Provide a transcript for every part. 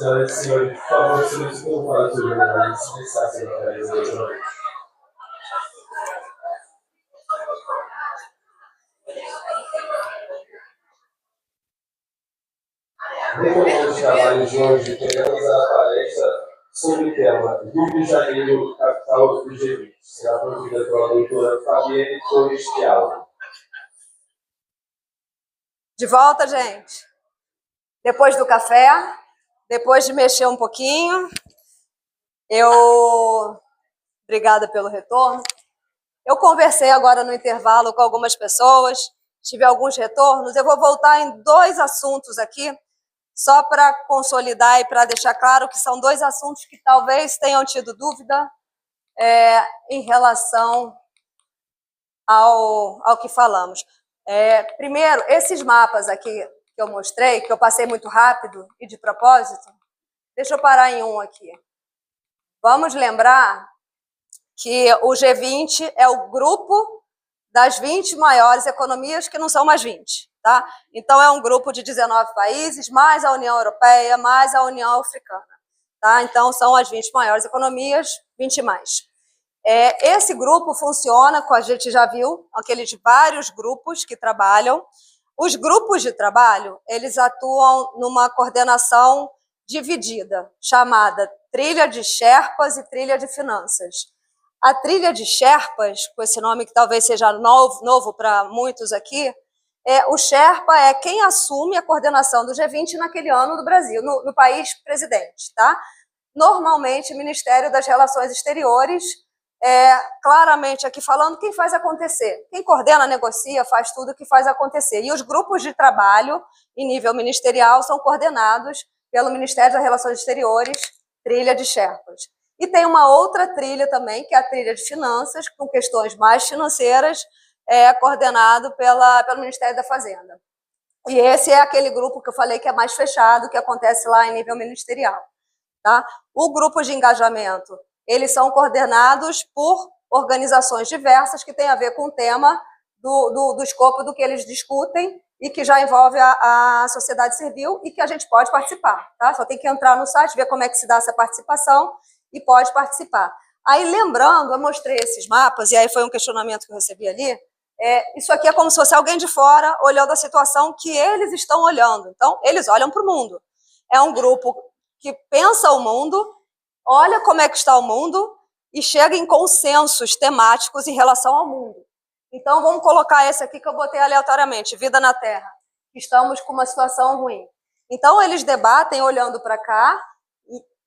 Senhoras e senhores, por favor, silêncio por fora, seus jornalistas, dispensassem a secretaria de noite. Retomando os trabalhos de hoje, teremos a palestra sobre o tema Rio de Janeiro, capital do G20. Será promovida pela doutora Fabienne Torres Piala. De volta, gente. Depois do café, depois de mexer um pouquinho, obrigada pelo retorno. Eu conversei agora no intervalo com algumas pessoas, tive alguns retornos. Eu vou voltar em dois assuntos aqui, só para consolidar e para deixar claro que são dois assuntos que talvez tenham tido dúvida em relação ao que falamos. Primeiro, esses mapas aqui que eu mostrei, que eu passei muito rápido e de propósito, deixa eu parar em um aqui. Vamos lembrar que o G20 é o grupo das 20 maiores economias que não são mais 20, tá? Então, é um grupo de 19 países, mais a União Europeia, mais a União Africana, tá? Então, são as 20 maiores economias, 20 mais. Esse grupo funciona, a gente já viu, aqueles vários grupos que trabalham. Os grupos de trabalho, eles atuam numa coordenação dividida, chamada Trilha de Sherpas e Trilha de Finanças. A Trilha de Sherpas, com esse nome que talvez seja novo para muitos aqui, o Sherpa é quem assume a coordenação do G20 naquele ano do Brasil, no país presidente, tá? Normalmente, o Ministério das Relações Exteriores, claramente aqui falando, quem faz acontecer. Quem coordena, negocia, faz tudo que faz acontecer. E os grupos de trabalho, em nível ministerial, são coordenados pelo Ministério das Relações Exteriores, Trilha de Sherpas. E tem uma outra trilha também, que é a trilha de finanças, com questões mais financeiras, coordenado pelo Ministério da Fazenda. E esse é aquele grupo que eu falei que é mais fechado, que acontece lá em nível ministerial. Tá? O grupo de engajamento, eles são coordenados por organizações diversas que têm a ver com o tema do escopo do que eles discutem e que já envolve a sociedade civil e que a gente pode participar. Tá? Só tem que entrar no site, ver como é que se dá essa participação e pode participar. Aí, lembrando, eu mostrei esses mapas, e aí foi um questionamento que eu recebi ali, isso aqui é como se fosse alguém de fora olhando a situação que eles estão olhando. Então, eles olham para o mundo. É um grupo que pensa o mundo, olha como é que está o mundo e chega em consensos temáticos em relação ao mundo. Então, vamos colocar esse aqui que eu botei aleatoriamente, Vida na Terra. Estamos com uma situação ruim. Então, eles debatem olhando para cá,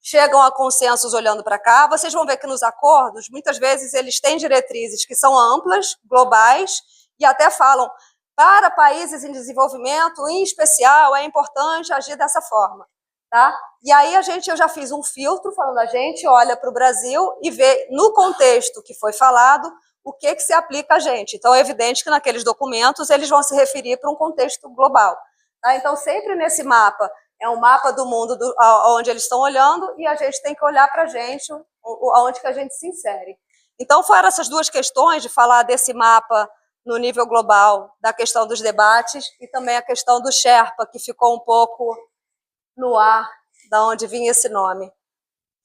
chegam a consensos olhando para cá. Vocês vão ver que nos acordos, muitas vezes, eles têm diretrizes que são amplas, globais, e até falam, para países em desenvolvimento, em especial, é importante agir dessa forma. Tá? E aí eu já fiz um filtro falando, a gente olha para o Brasil e vê no contexto que foi falado o que se aplica a gente. Então é evidente que naqueles documentos eles vão se referir para um contexto global. Tá? Então sempre nesse mapa é um mapa do mundo onde eles estão olhando e a gente tem que olhar para a gente onde que a gente se insere. Então foram essas duas questões de falar desse mapa no nível global, da questão dos debates e também a questão do Sherpa, que ficou um pouco no ar, da onde vinha esse nome.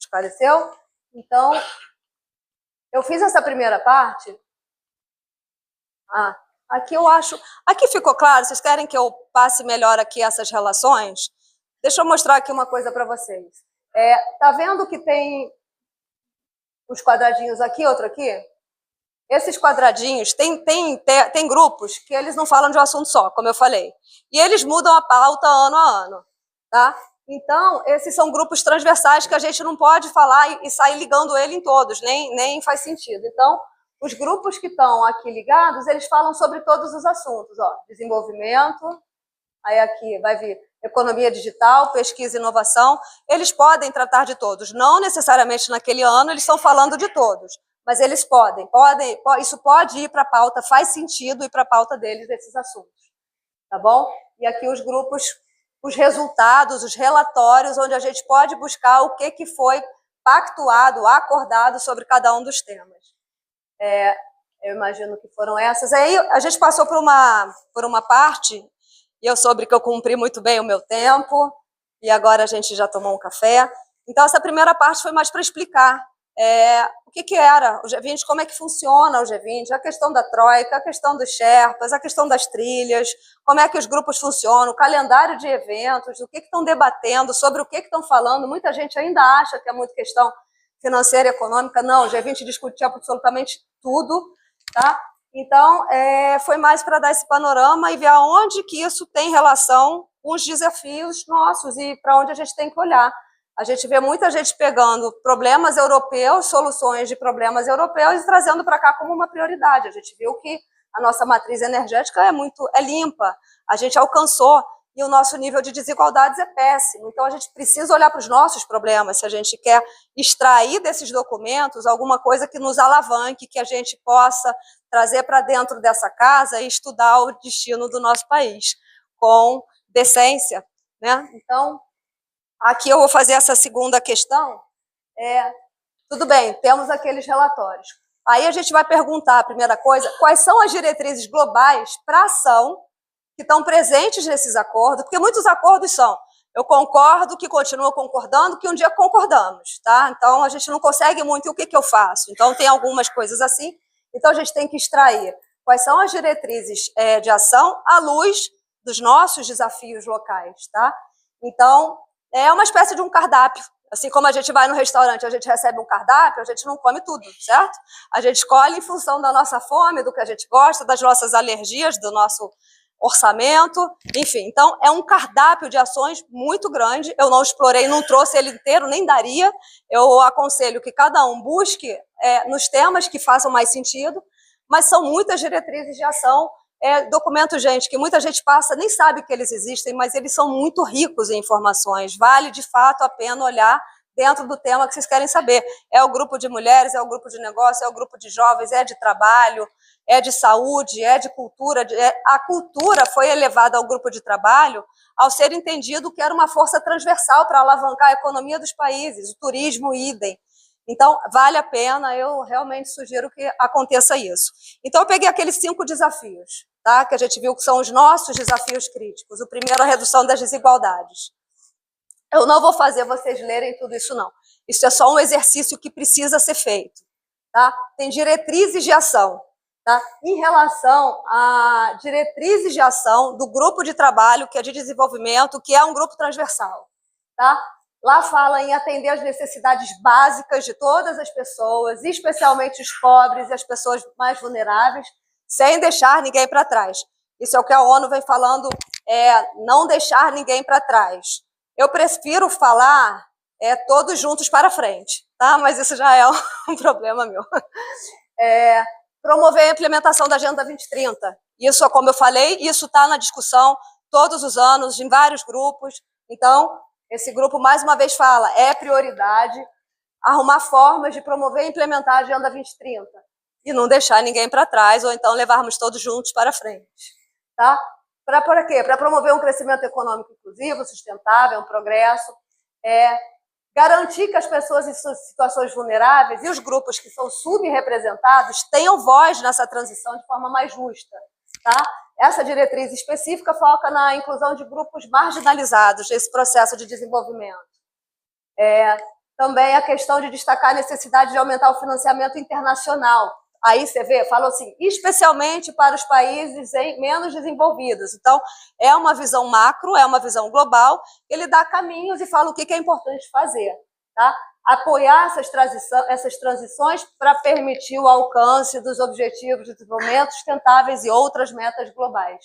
Esclareceu? Então, eu fiz essa primeira parte. Aqui eu acho... Aqui ficou claro? Vocês querem que eu passe melhor aqui essas relações? Deixa eu mostrar aqui uma coisa para vocês. Tá vendo que tem os quadradinhos aqui, outro aqui? Esses quadradinhos, tem grupos que eles não falam de um assunto só, como eu falei. E eles mudam a pauta ano a ano. Tá? Então, esses são grupos transversais que a gente não pode falar e sair ligando ele em todos, nem faz sentido. Então, os grupos que estão aqui ligados, eles falam sobre todos os assuntos. Ó, desenvolvimento, aí aqui vai vir economia digital, pesquisa e inovação. Eles podem tratar de todos. Não necessariamente naquele ano eles estão falando de todos, mas eles podem. Isso pode ir para a pauta, faz sentido ir para a pauta deles, desses assuntos. Tá bom? E aqui os grupos... os resultados, os relatórios, onde a gente pode buscar o que foi pactuado, acordado sobre cada um dos temas. Eu imagino que foram essas. Aí a gente passou por uma parte, e eu soube que eu cumpri muito bem o meu tempo, e agora a gente já tomou um café. Então, essa primeira parte foi mais para explicar o que era o G20, como é que funciona o G20, a questão da Troika, a questão dos Sherpas, a questão das trilhas, como é que os grupos funcionam, o calendário de eventos, o que estão debatendo, sobre o que estão falando. Muita gente ainda acha que é muito questão financeira e econômica. Não, o G20 discutiu absolutamente tudo, tá? Então, foi mais para dar esse panorama e ver aonde que isso tem relação com os desafios nossos e para onde a gente tem que olhar. A gente vê muita gente pegando problemas europeus, soluções de problemas europeus e trazendo para cá como uma prioridade. A gente viu que a nossa matriz energética é limpa, a gente alcançou e o nosso nível de desigualdades é péssimo. Então, a gente precisa olhar para os nossos problemas se a gente quer extrair desses documentos alguma coisa que nos alavanque, que a gente possa trazer para dentro dessa casa e estudar o destino do nosso país com decência, né? Então, aqui eu vou fazer essa segunda questão. Tudo bem, temos aqueles relatórios. Aí a gente vai perguntar, a primeira coisa, quais são as diretrizes globais para ação que estão presentes nesses acordos, porque muitos acordos são, eu concordo, que continuo concordando, que um dia concordamos, tá? Então, a gente não consegue muito, e o que eu faço? Então, tem algumas coisas assim, então a gente tem que extrair quais são as diretrizes de ação à luz dos nossos desafios locais, tá? Então, é uma espécie de um cardápio. Assim como a gente vai no restaurante, a gente recebe um cardápio, a gente não come tudo, certo? A gente escolhe em função da nossa fome, do que a gente gosta, das nossas alergias, do nosso orçamento, enfim. Então, é um cardápio de ações muito grande. Eu não explorei, não trouxe ele inteiro, nem daria. Eu aconselho que cada um busque nos temas que façam mais sentido, mas são muitas diretrizes de ação, documentos, gente, que muita gente passa, nem sabe que eles existem, mas eles são muito ricos em informações. Vale, de fato, a pena olhar dentro do tema que vocês querem saber. É o grupo de mulheres, é o grupo de negócio, é o grupo de jovens, é de trabalho, é de saúde, é de cultura. A cultura foi elevada ao grupo de trabalho ao ser entendido que era uma força transversal para alavancar a economia dos países, o turismo, idem. Então, vale a pena, eu realmente sugiro que aconteça isso. Então, eu peguei aqueles 5 desafios, tá? Que a gente viu que são os nossos desafios críticos. O primeiro, a redução das desigualdades. Eu não vou fazer vocês lerem tudo isso, não. Isso é só um exercício que precisa ser feito, tá? Tem diretrizes de ação, tá? Em relação a diretrizes de ação do grupo de trabalho, que é de desenvolvimento, que é um grupo transversal, tá? Lá fala em atender as necessidades básicas de todas as pessoas, especialmente os pobres e as pessoas mais vulneráveis, sem deixar ninguém para trás. Isso é o que a ONU vem falando, não deixar ninguém para trás. Eu prefiro falar todos juntos para frente, tá? Mas isso já é um problema meu. Promover a implementação da Agenda 2030. Isso, como eu falei, isso está na discussão todos os anos, em vários grupos. Então, esse grupo, mais uma vez, fala, é prioridade arrumar formas de promover e implementar a Agenda 2030 e não deixar ninguém para trás, ou então levarmos todos juntos para frente. Tá? Para quê? Para promover um crescimento econômico inclusivo, sustentável, um progresso, garantir que as pessoas em situações vulneráveis e os grupos que são subrepresentados tenham voz nessa transição de forma mais justa. Tá? Essa diretriz específica foca na inclusão de grupos marginalizados nesse processo de desenvolvimento. Também a questão de destacar a necessidade de aumentar o financiamento internacional. Aí você vê, fala assim, especialmente para os países menos desenvolvidos. Então, é uma visão macro, é uma visão global, ele dá caminhos e fala o que é importante fazer. Tá? Apoiar essas transições para permitir o alcance dos objetivos de desenvolvimento sustentáveis e outras metas globais.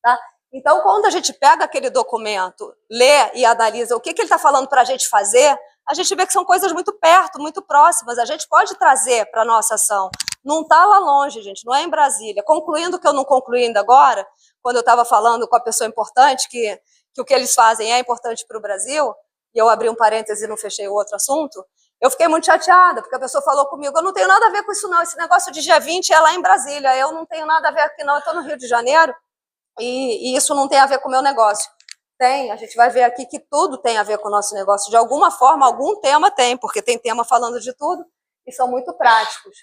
Tá? Então, quando a gente pega aquele documento, lê e analisa o que ele está falando para a gente fazer, a gente vê que são coisas muito perto, muito próximas. A gente pode trazer para a nossa ação. Não está lá longe, gente, não é em Brasília. Concluindo o que eu não concluí ainda agora, quando eu estava falando com a pessoa importante, que o que eles fazem é importante para o Brasil, e eu abri um parêntese e não fechei o outro assunto, eu fiquei muito chateada, porque a pessoa falou comigo, eu não tenho nada a ver com isso não, esse negócio de G20 é lá em Brasília, eu não tenho nada a ver aqui não, eu estou no Rio de Janeiro, e isso não tem a ver com o meu negócio. Tem, a gente vai ver aqui que tudo tem a ver com o nosso negócio, de alguma forma, algum tema tem, porque tem tema falando de tudo, e são muito práticos.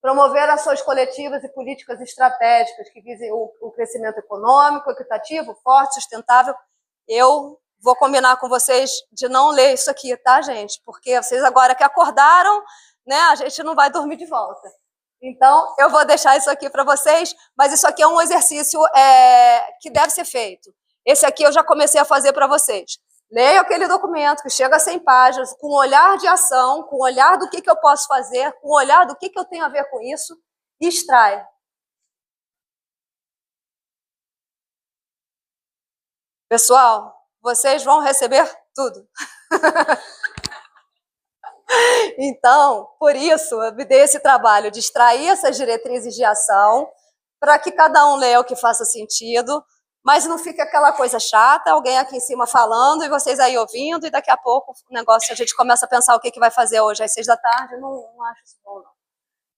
Promover ações coletivas e políticas estratégicas que visem o crescimento econômico, equitativo, forte, sustentável eu vou combinar com vocês de não ler isso aqui, tá, gente? Porque vocês agora que acordaram, né, a gente não vai dormir de volta. Então, eu vou deixar isso aqui para vocês, mas isso aqui é um exercício que deve ser feito. Esse aqui eu já comecei a fazer para vocês. Leia aquele documento que chega a 100 páginas, com um olhar de ação, com um olhar do que eu posso fazer, com um olhar do que eu tenho a ver com isso, e extrai. Pessoal, vocês vão receber tudo. Então, por isso, eu me dei esse trabalho de extrair essas diretrizes de ação, para que cada um leia o que faça sentido, mas não fique aquela coisa chata, alguém aqui em cima falando e vocês aí ouvindo, e daqui a pouco o negócio, a gente começa a pensar o que vai fazer hoje às 6 da tarde, não acho isso bom, não.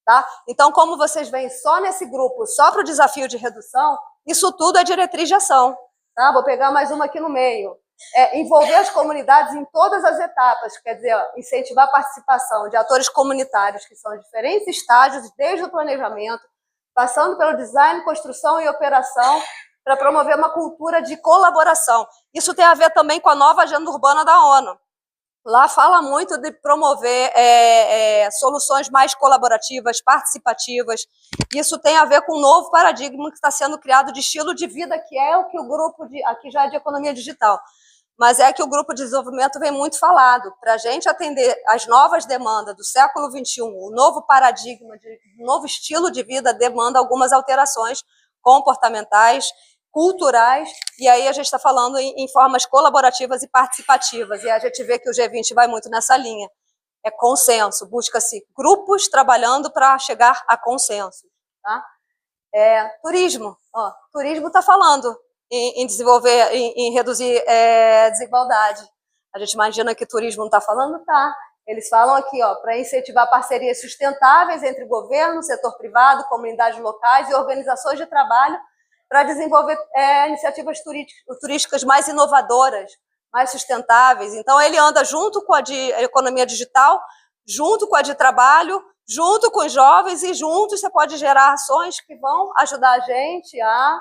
Tá? Então, como vocês vêm só nesse grupo, só para o desafio de redução, isso tudo é diretriz de ação. Tá? Vou pegar mais uma aqui no meio. Envolver as comunidades em todas as etapas, quer dizer, incentivar a participação de atores comunitários que são em diferentes estágios, desde o planejamento, passando pelo design, construção e operação, para promover uma cultura de colaboração. Isso tem a ver também com a nova agenda urbana da ONU. Lá fala muito de promover soluções mais colaborativas, participativas. Isso tem a ver com um novo paradigma que está sendo criado de estilo de vida, que é o que o grupo, aqui já é de economia digital, mas é que o grupo de desenvolvimento vem muito falado. Para a gente atender às novas demandas do século XXI, o novo paradigma, o novo estilo de vida demanda algumas alterações comportamentais, culturais, e aí a gente está falando em formas colaborativas e participativas, e a gente vê que o G20 vai muito nessa linha. É consenso, busca-se grupos trabalhando para chegar a consenso. Tá? Turismo, turismo está falando em desenvolver, em reduzir desigualdade. A gente imagina que turismo não está falando, tá? Eles falam aqui, para incentivar parcerias sustentáveis entre governo, setor privado, comunidades locais e organizações de trabalho, para desenvolver iniciativas turísticas mais inovadoras, mais sustentáveis. Então, ele anda junto com a de economia digital, junto com a de trabalho, junto com os jovens, e juntos você pode gerar ações que vão ajudar a gente a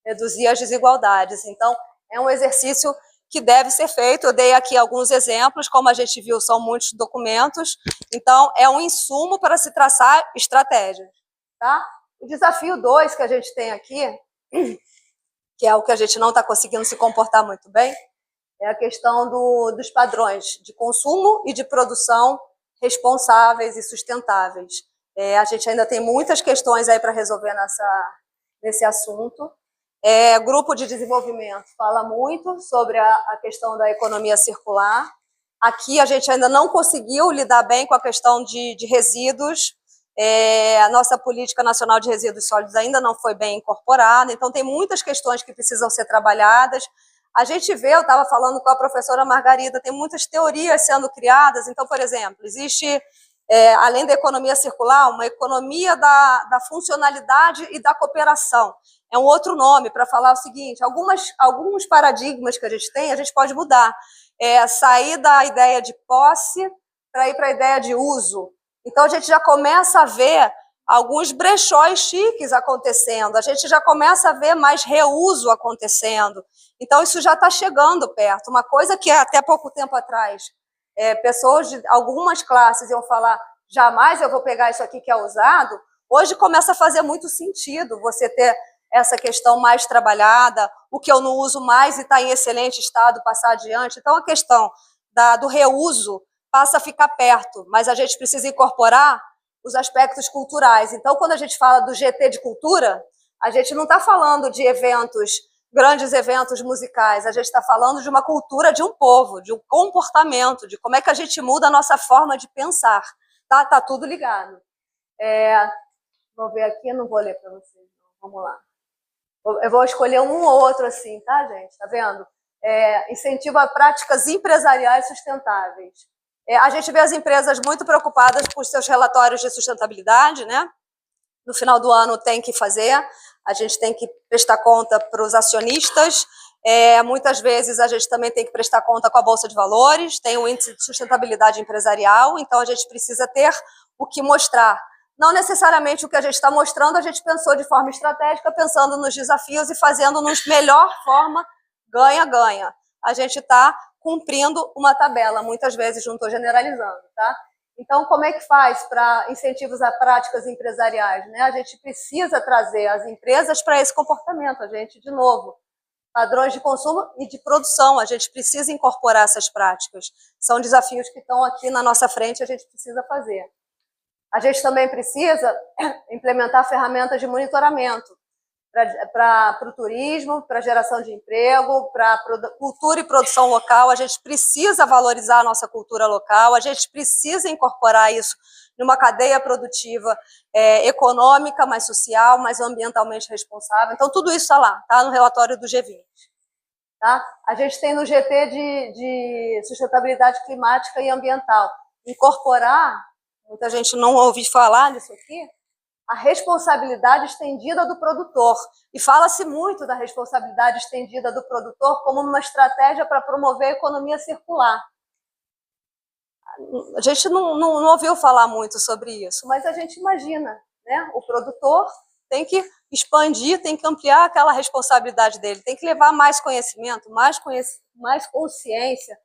reduzir as desigualdades. Então, é um exercício que deve ser feito. Eu dei aqui alguns exemplos, como a gente viu, são muitos documentos. Então, é um insumo para se traçar estratégias. Tá? O desafio 2 que a gente tem aqui, que é o que a gente não está conseguindo se comportar muito bem, é a questão dos padrões de consumo e de produção responsáveis e sustentáveis. A gente ainda tem muitas questões aí para resolver nesse assunto. Grupo de desenvolvimento fala muito sobre a questão da economia circular. Aqui a gente ainda não conseguiu lidar bem com a questão de resíduos. A nossa política nacional de resíduos sólidos ainda não foi bem incorporada, então tem muitas questões que precisam ser trabalhadas. A gente vê, eu estava falando com a professora Margarida, tem muitas teorias sendo criadas. Então, por exemplo, existe, além da economia circular, uma economia da funcionalidade e da cooperação. É um outro nome para falar o seguinte: alguns paradigmas que a gente pode mudar. Sair da ideia de posse para ir para a ideia de uso. Então, a gente já começa a ver alguns brechóis chiques acontecendo, a gente já começa a ver mais reuso acontecendo. Então, isso já está chegando perto. Uma coisa que até pouco tempo atrás, pessoas de algumas classes iam falar, jamais eu vou pegar isso aqui que é usado, hoje começa a fazer muito sentido você ter essa questão mais trabalhada, o que eu não uso mais e está em excelente estado, passar adiante. Então, a questão do reuso passa a ficar perto, mas a gente precisa incorporar os aspectos culturais. Então, quando a gente fala do GT de cultura, a gente não está falando de grandes eventos musicais, a gente está falando de uma cultura de um povo, de um comportamento, de como é que a gente muda a nossa forma de pensar. Tá tudo ligado. Vou ver aqui, não vou ler para vocês. Vamos lá. Eu vou escolher um ou outro assim, tá, gente? Tá vendo? Incentiva práticas empresariais sustentáveis. A gente vê as empresas muito preocupadas com os seus relatórios de sustentabilidade, né? No final do ano tem que fazer, a gente tem que prestar conta para os acionistas, muitas vezes a gente também tem que prestar conta com a Bolsa de Valores, tem o índice de sustentabilidade empresarial, então a gente precisa ter o que mostrar. Não necessariamente o que a gente está mostrando, a gente pensou de forma estratégica, pensando nos desafios e fazendo-nos melhor forma ganha-ganha. A gente está cumprindo uma tabela, muitas vezes não estou generalizando, tá? Então, como é que faz para incentivos a práticas empresariais, né? A gente precisa trazer as empresas para esse comportamento, a gente, de novo, padrões de consumo e de produção, a gente precisa incorporar essas práticas. São desafios que estão aqui na nossa frente, a gente precisa fazer. A gente também precisa implementar ferramentas de monitoramento para o turismo, para a geração de emprego, para cultura e produção local. A gente precisa valorizar a nossa cultura local, a gente precisa incorporar isso numa cadeia produtiva econômica, mais social, mais ambientalmente responsável. Então, tudo isso está lá, está no relatório do G20. Tá? A gente tem no GT de sustentabilidade climática e ambiental. Incorporar, muita gente não ouviu falar disso aqui, a responsabilidade estendida do produtor. E fala-se muito da responsabilidade estendida do produtor como uma estratégia para promover a economia circular. A gente não ouviu falar muito sobre isso, mas a gente imagina, né? O produtor tem que expandir, tem que ampliar aquela responsabilidade dele, tem que levar mais conhecimento, mais consciência.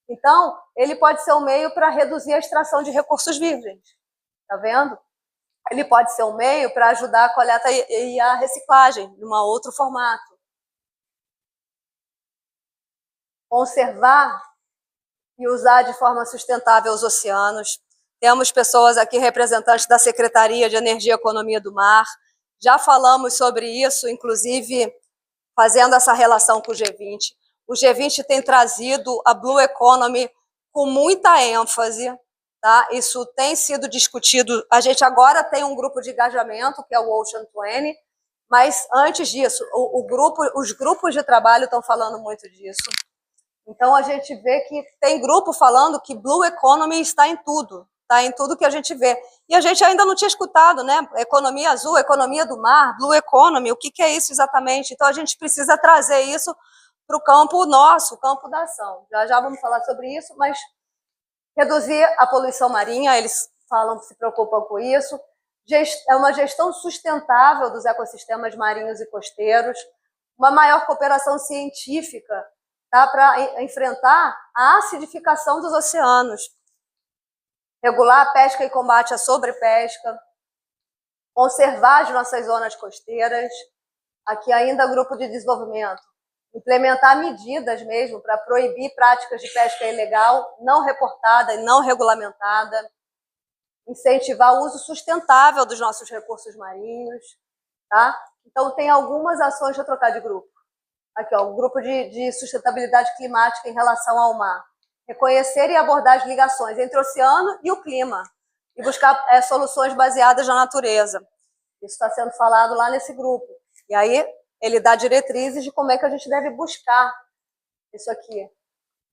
Então, ele pode ser um meio para reduzir a extração de recursos virgens. Tá vendo? Ele pode ser um meio para ajudar a coleta e a reciclagem, num outro formato. Conservar e usar de forma sustentável os oceanos. Temos pessoas aqui, representantes da Secretaria de Energia e Economia do Mar. Já falamos sobre isso, inclusive fazendo essa relação com o G20. O G20 tem trazido a Blue Economy com muita ênfase. Tá? Isso tem sido discutido. A gente agora tem um grupo de engajamento, que é o Ocean 20, mas antes disso, os grupos de trabalho estão falando muito disso. Então, a gente vê que tem grupo falando que Blue Economy está em tudo que a gente vê. E a gente ainda não tinha escutado, né? Economia azul, economia do mar, Blue Economy, o que é isso exatamente? Então, a gente precisa trazer isso para o campo nosso, o campo da ação. Já vamos falar sobre isso, mas reduzir a poluição marinha, eles falam que se preocupam com isso. É uma gestão sustentável dos ecossistemas marinhos e costeiros, uma maior cooperação científica, tá, para enfrentar a acidificação dos oceanos, regular a pesca e combate à sobrepesca, conservar as nossas zonas costeiras. Aqui ainda grupo de desenvolvimento. Implementar medidas mesmo para proibir práticas de pesca ilegal, não reportada e não regulamentada, incentivar o uso sustentável dos nossos recursos marinhos, tá? Então, tem algumas ações, deixa eu trocar de grupo. Aqui, ó, um grupo de sustentabilidade climática em relação ao mar. Reconhecer e abordar as ligações entre o oceano e o clima e buscar soluções baseadas na natureza. Isso está sendo falado lá nesse grupo. E aí, ele dá diretrizes de como é que a gente deve buscar isso aqui,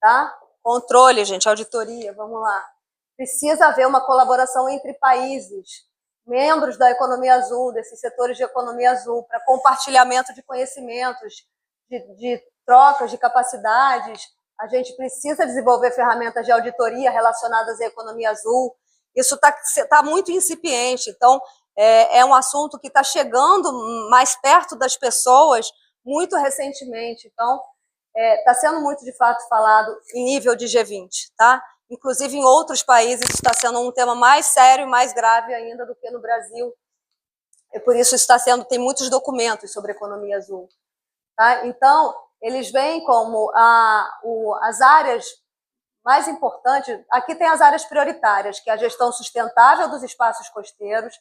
tá? Controle, gente, auditoria, vamos lá. Precisa haver uma colaboração entre países, membros da economia azul, desses setores de economia azul, para compartilhamento de conhecimentos, de trocas de capacidades. A gente precisa desenvolver ferramentas de auditoria relacionadas à economia azul. Isso tá muito incipiente, então é um assunto que está chegando mais perto das pessoas muito recentemente. Então, está sendo muito, de fato, falado em nível de G20, tá? Inclusive, em outros países, está sendo um tema mais sério e mais grave ainda do que no Brasil. E por isso tem muitos documentos sobre economia azul. Tá? Então, eles veem como as áreas mais importantes. Aqui tem as áreas prioritárias, que é a gestão sustentável dos espaços costeiros,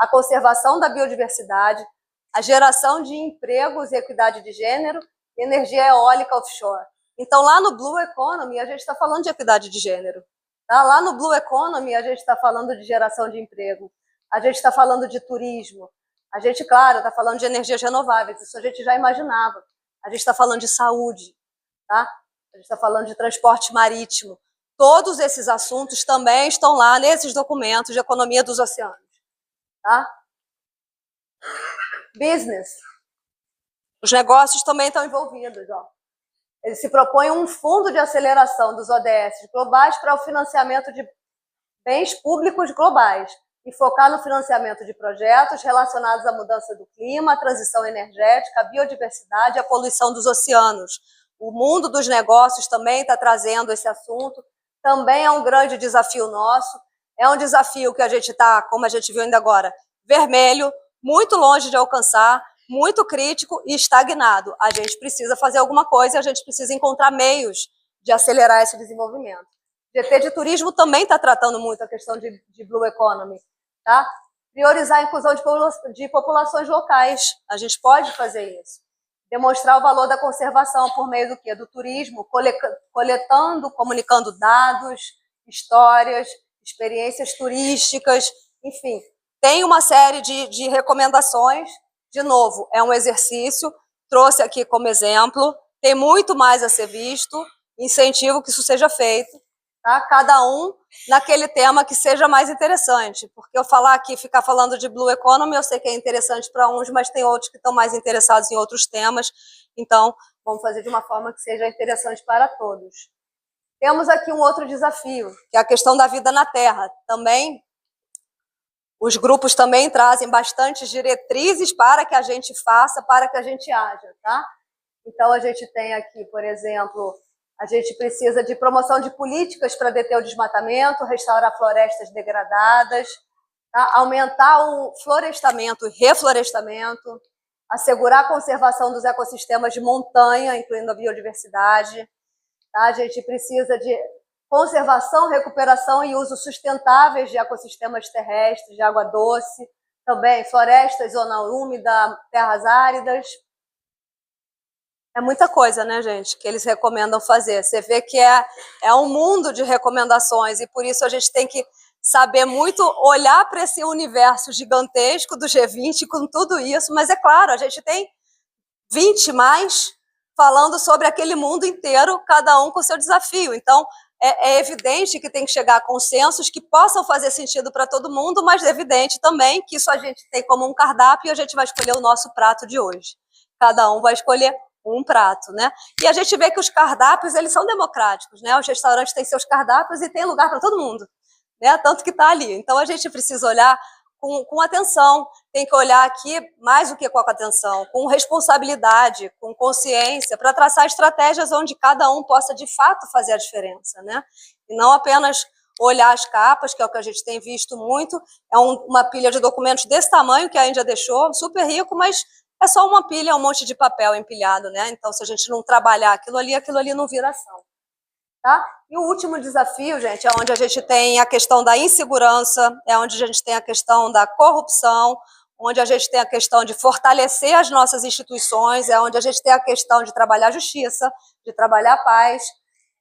a conservação da biodiversidade, a geração de empregos e equidade de gênero, e energia eólica offshore. Então, lá no Blue Economy, a gente está falando de equidade de gênero. Tá? Lá no Blue Economy, a gente está falando de geração de emprego, a gente está falando de turismo, a gente, claro, está falando de energias renováveis, isso a gente já imaginava. A gente está falando de saúde, tá? A gente está falando de transporte marítimo. Todos esses assuntos também estão lá nesses documentos de economia dos oceanos. Tá? Business. Os negócios também estão envolvidos. Ó. Eles se propõem um fundo de aceleração dos ODS globais para o financiamento de bens públicos globais e focar no financiamento de projetos relacionados à mudança do clima, à transição energética, à biodiversidade e à poluição dos oceanos. O mundo dos negócios também está trazendo esse assunto. Também é um grande desafio nosso. É um desafio que a gente está, como a gente viu ainda agora, vermelho, muito longe de alcançar, muito crítico e estagnado. A gente precisa fazer alguma coisa e a gente precisa encontrar meios de acelerar esse desenvolvimento. O GT de Turismo também está tratando muito a questão de Blue Economy, tá? Priorizar a inclusão de populações locais. A gente pode fazer isso. Demonstrar o valor da conservação por meio do quê? Do turismo, coletando, comunicando dados, histórias, experiências turísticas, enfim. Tem uma série de recomendações. De novo, é um exercício, trouxe aqui como exemplo, tem muito mais a ser visto, incentivo que isso seja feito, tá? Cada um naquele tema que seja mais interessante, porque eu falar aqui, ficar falando de Blue Economy, eu sei que é interessante para uns, mas tem outros que estão mais interessados em outros temas, então vamos fazer de uma forma que seja interessante para todos. Temos aqui um outro desafio, que é a questão da vida na Terra. Também, os grupos também trazem bastantes diretrizes para que a gente faça, para que a gente haja, tá? Então, a gente tem aqui, por exemplo, a gente precisa de promoção de políticas para deter o desmatamento, restaurar florestas degradadas, tá? Aumentar o florestamento e reflorestamento, assegurar a conservação dos ecossistemas de montanha, incluindo a biodiversidade. Tá? A gente precisa de conservação, recuperação e uso sustentáveis de ecossistemas terrestres, de água doce, também florestas, zona úmida, terras áridas. É muita coisa, né, gente, que eles recomendam fazer. Você vê que é um mundo de recomendações e por isso a gente tem que saber muito olhar para esse universo gigantesco do G20 com tudo isso, mas é claro, a gente tem 20 mais falando sobre aquele mundo inteiro, cada um com seu desafio. Então, é evidente que tem que chegar a consensos que possam fazer sentido para todo mundo, mas é evidente também que isso a gente tem como um cardápio e a gente vai escolher o nosso prato de hoje. Cada um vai escolher um prato, né? E a gente vê que os cardápios, eles são democráticos, né? Os restaurantes têm seus cardápios e tem lugar para todo mundo, né? Tanto que está ali. Então, a gente precisa olhar com atenção, tem que olhar aqui mais do que com atenção, com responsabilidade, com consciência, para traçar estratégias onde cada um possa, de fato, fazer a diferença, né? E não apenas olhar as capas, que é o que a gente tem visto muito, é uma pilha de documentos desse tamanho que a Índia deixou, super rico, mas é só uma pilha, um monte de papel empilhado, né? Então, se a gente não trabalhar aquilo ali não vira ação. Tá? E o último desafio, gente, é onde a gente tem a questão da insegurança, é onde a gente tem a questão da corrupção, onde a gente tem a questão de fortalecer as nossas instituições, é onde a gente tem a questão de trabalhar a justiça, de trabalhar a paz.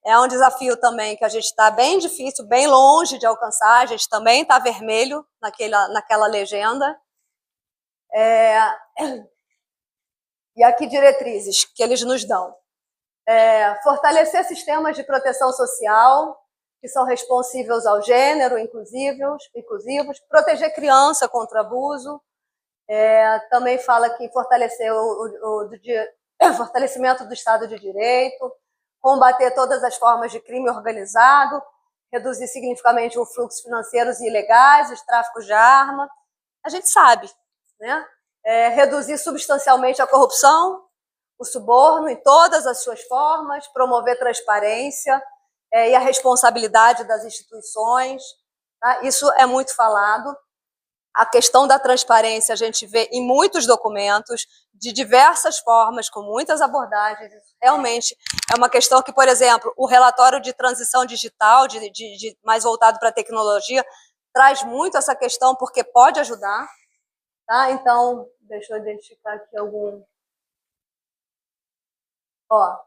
É um desafio também que a gente está bem difícil, bem longe de alcançar, a gente também está vermelho naquela legenda. E aqui diretrizes que eles nos dão. Fortalecer sistemas de proteção social que são responsivos ao gênero, inclusivos, proteger criança contra abuso, também fala que fortalecer o fortalecimento do Estado de Direito, combater todas as formas de crime organizado, reduzir significativamente os fluxos financeiros ilegais, os tráficos de arma, a gente sabe, né? Reduzir substancialmente a corrupção, o suborno em todas as suas formas, promover transparência e a responsabilidade das instituições. Tá? Isso é muito falado. A questão da transparência a gente vê em muitos documentos, de diversas formas, com muitas abordagens. Isso realmente é uma questão que, por exemplo, o relatório de transição digital, mais voltado para a tecnologia, traz muito essa questão, porque pode ajudar. Tá? Então, deixa eu identificar aqui algum... o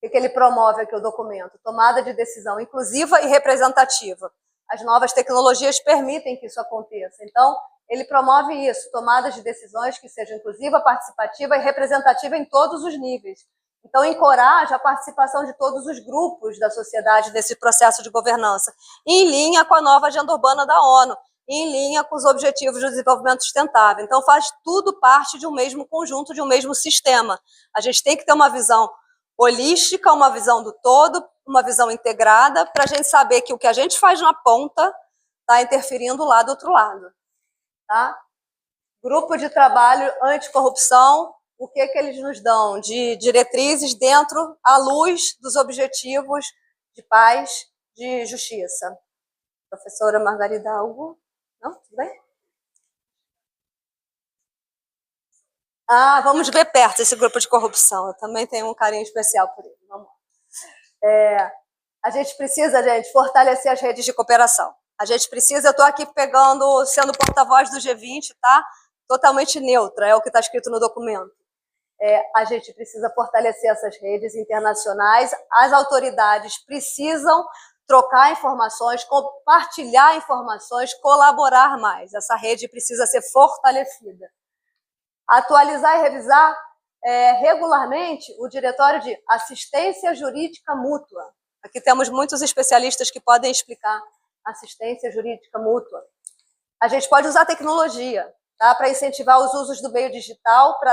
que ele promove aqui o documento? Tomada de decisão inclusiva e representativa. As novas tecnologias permitem que isso aconteça. Então, ele promove isso, tomadas de decisões que sejam inclusiva, participativa e representativa em todos os níveis. Então, encoraja a participação de todos os grupos da sociedade nesse processo de governança, em linha com a nova agenda urbana da ONU, em linha com os objetivos de desenvolvimento sustentável. Então, faz tudo parte de um mesmo conjunto, de um mesmo sistema. A gente tem que ter uma visão holística, uma visão do todo, uma visão integrada, para a gente saber que o que a gente faz na ponta está interferindo lá do outro lado. Tá? Grupo de trabalho anticorrupção, o que eles nos dão de diretrizes dentro, à luz dos objetivos de paz, de justiça. Professora Margarida Algo? Não? Tudo bem? Vamos ver perto esse grupo de corrupção. Eu também tenho um carinho especial por ele. Vamos lá. A gente precisa, gente, fortalecer as redes de cooperação. A gente precisa, eu estou aqui sendo porta-voz do G20, tá? Totalmente neutra, é o que está escrito no documento. A gente precisa fortalecer essas redes internacionais, as autoridades precisam trocar informações, compartilhar informações, colaborar mais. Essa rede precisa ser fortalecida. Atualizar e revisar regularmente o Diretório de Assistência Jurídica Mútua. Aqui temos muitos especialistas que podem explicar assistência jurídica mútua. A gente pode usar tecnologia, tá, para incentivar os usos do meio digital para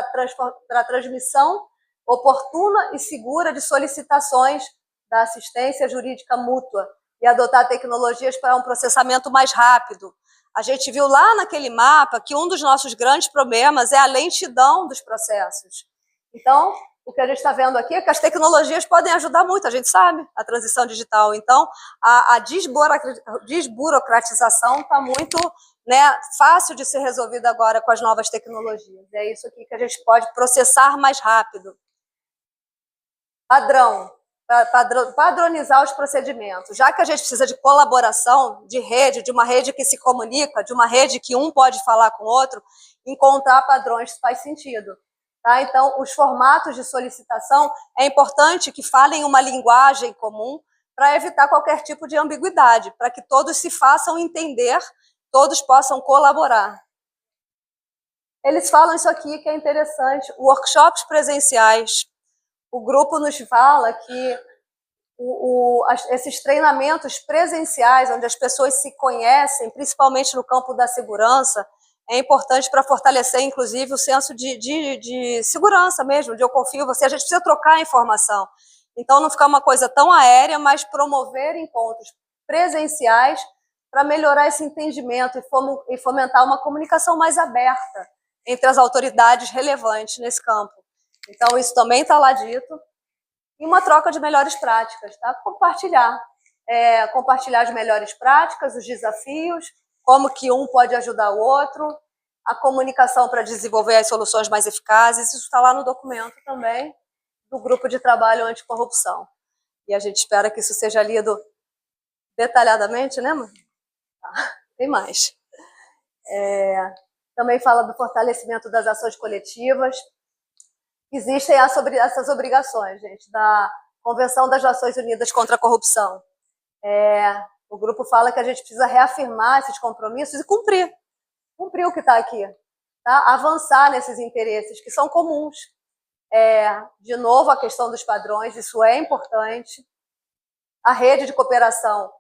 a transmissão oportuna e segura de solicitações da assistência jurídica mútua e adotar tecnologias para um processamento mais rápido. A gente viu lá naquele mapa que um dos nossos grandes problemas é a lentidão dos processos. Então, o que a gente está vendo aqui é que as tecnologias podem ajudar muito, a gente sabe, a transição digital. Então, a desburocratização está muito, né, fácil de ser resolvida agora com as novas tecnologias. É isso aqui que a gente pode processar mais rápido. Padronizar os procedimentos. Já que a gente precisa de colaboração, de rede, de uma rede que se comunica, de uma rede que um pode falar com o outro, encontrar padrões faz sentido. Tá? Então, os formatos de solicitação, é importante que falem uma linguagem comum para evitar qualquer tipo de ambiguidade, para que todos se façam entender, todos possam colaborar. Eles falam isso aqui que é interessante, workshops presenciais. O grupo nos fala que esses treinamentos presenciais, onde as pessoas se conhecem, principalmente no campo da segurança, é importante para fortalecer, inclusive, o senso de segurança mesmo, de eu confio em você. A gente precisa trocar informação. Então, não ficar uma coisa tão aérea, mas promover encontros presenciais para melhorar esse entendimento e fomentar uma comunicação mais aberta entre as autoridades relevantes nesse campo. Então, isso também está lá dito. E uma troca de melhores práticas, tá? Compartilhar as melhores práticas, os desafios, como que um pode ajudar o outro, a comunicação para desenvolver as soluções mais eficazes. Isso está lá no documento também do Grupo de Trabalho Anticorrupção. E a gente espera que isso seja lido detalhadamente, né, mãe? Tá. Tem mais. Também fala do fortalecimento das ações coletivas. Existem essas obrigações, gente, da Convenção das Nações Unidas contra a Corrupção. O grupo fala que a gente precisa reafirmar esses compromissos e cumprir o que está aqui, tá? Avançar nesses interesses que são comuns. De novo, a questão dos padrões, isso é importante. A rede de cooperação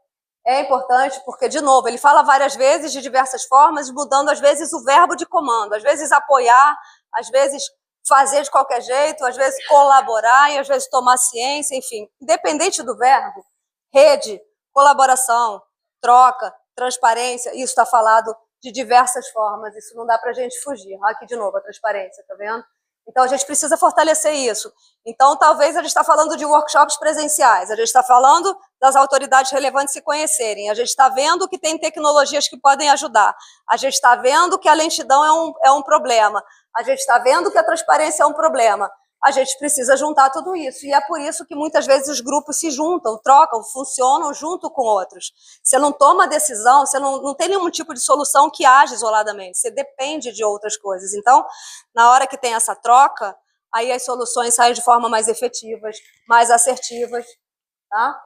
é importante porque, de novo, ele fala várias vezes, de diversas formas, mudando às vezes o verbo de comando, às vezes apoiar, às vezes fazer de qualquer jeito, às vezes colaborar e às vezes tomar ciência, enfim. Independente do verbo, rede, colaboração, troca, transparência, isso está falado de diversas formas, isso não dá para a gente fugir. Aqui de novo a transparência, tá vendo? Então a gente precisa fortalecer isso. Então talvez a gente está falando de workshops presenciais, a gente está falando das autoridades relevantes se conhecerem, a gente está vendo que tem tecnologias que podem ajudar, a gente está vendo que a lentidão é um problema, a gente está vendo que a transparência é um problema. A gente precisa juntar tudo isso. E é por isso que muitas vezes os grupos se juntam, trocam, funcionam junto com outros. Você não toma decisão, você não tem nenhum tipo de solução que age isoladamente. Você depende de outras coisas. Então, na hora que tem essa troca, aí as soluções saem de forma mais efetivas, mais assertivas. Tá?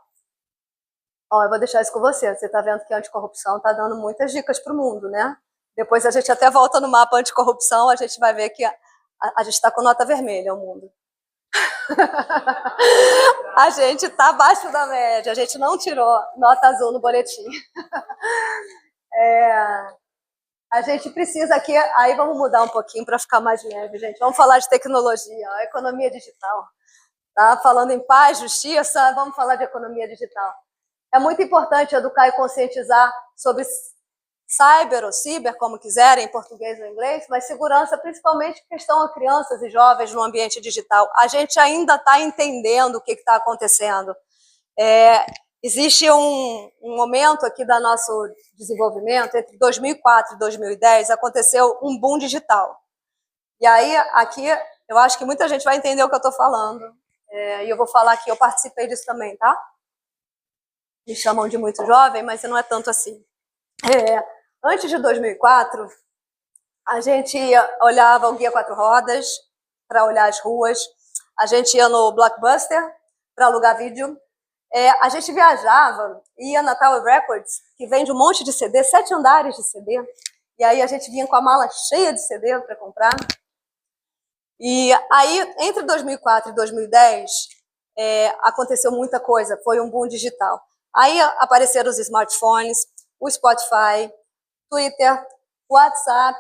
Eu vou deixar isso com você. Você está vendo que a anticorrupção está dando muitas dicas para o mundo, né? Depois a gente até volta no mapa anticorrupção, a gente vai ver que a gente está com nota vermelha, o mundo. A gente está abaixo da média, a gente não tirou nota azul no boletim. A gente precisa aqui, aí vamos mudar um pouquinho para ficar mais leve, gente. Vamos falar de tecnologia, economia digital. Tá? Falando em paz, justiça, vamos falar de economia digital. É muito importante educar e conscientizar sobre cyber ou ciber, como quiserem, em português ou inglês, mas segurança principalmente questão a crianças e jovens no ambiente digital. A gente ainda está entendendo o que está acontecendo. Existe um momento aqui do nosso desenvolvimento, entre 2004 e 2010, aconteceu um boom digital. E aí, aqui, eu acho que muita gente vai entender o que eu estou falando. E eu vou falar que eu participei disso também, tá? Me chamam de muito jovem, mas não é tanto assim. Antes de 2004, a gente olhava o Guia Quatro Rodas para olhar as ruas, a gente ia no Blockbuster para alugar vídeo, a gente viajava, ia na Tower Records, que vende um monte de CD, 7 andares de CD, e aí a gente vinha com a mala cheia de CD para comprar. E aí, entre 2004 e 2010, aconteceu muita coisa, foi um boom digital. Aí apareceram os smartphones, o Spotify, Twitter, WhatsApp,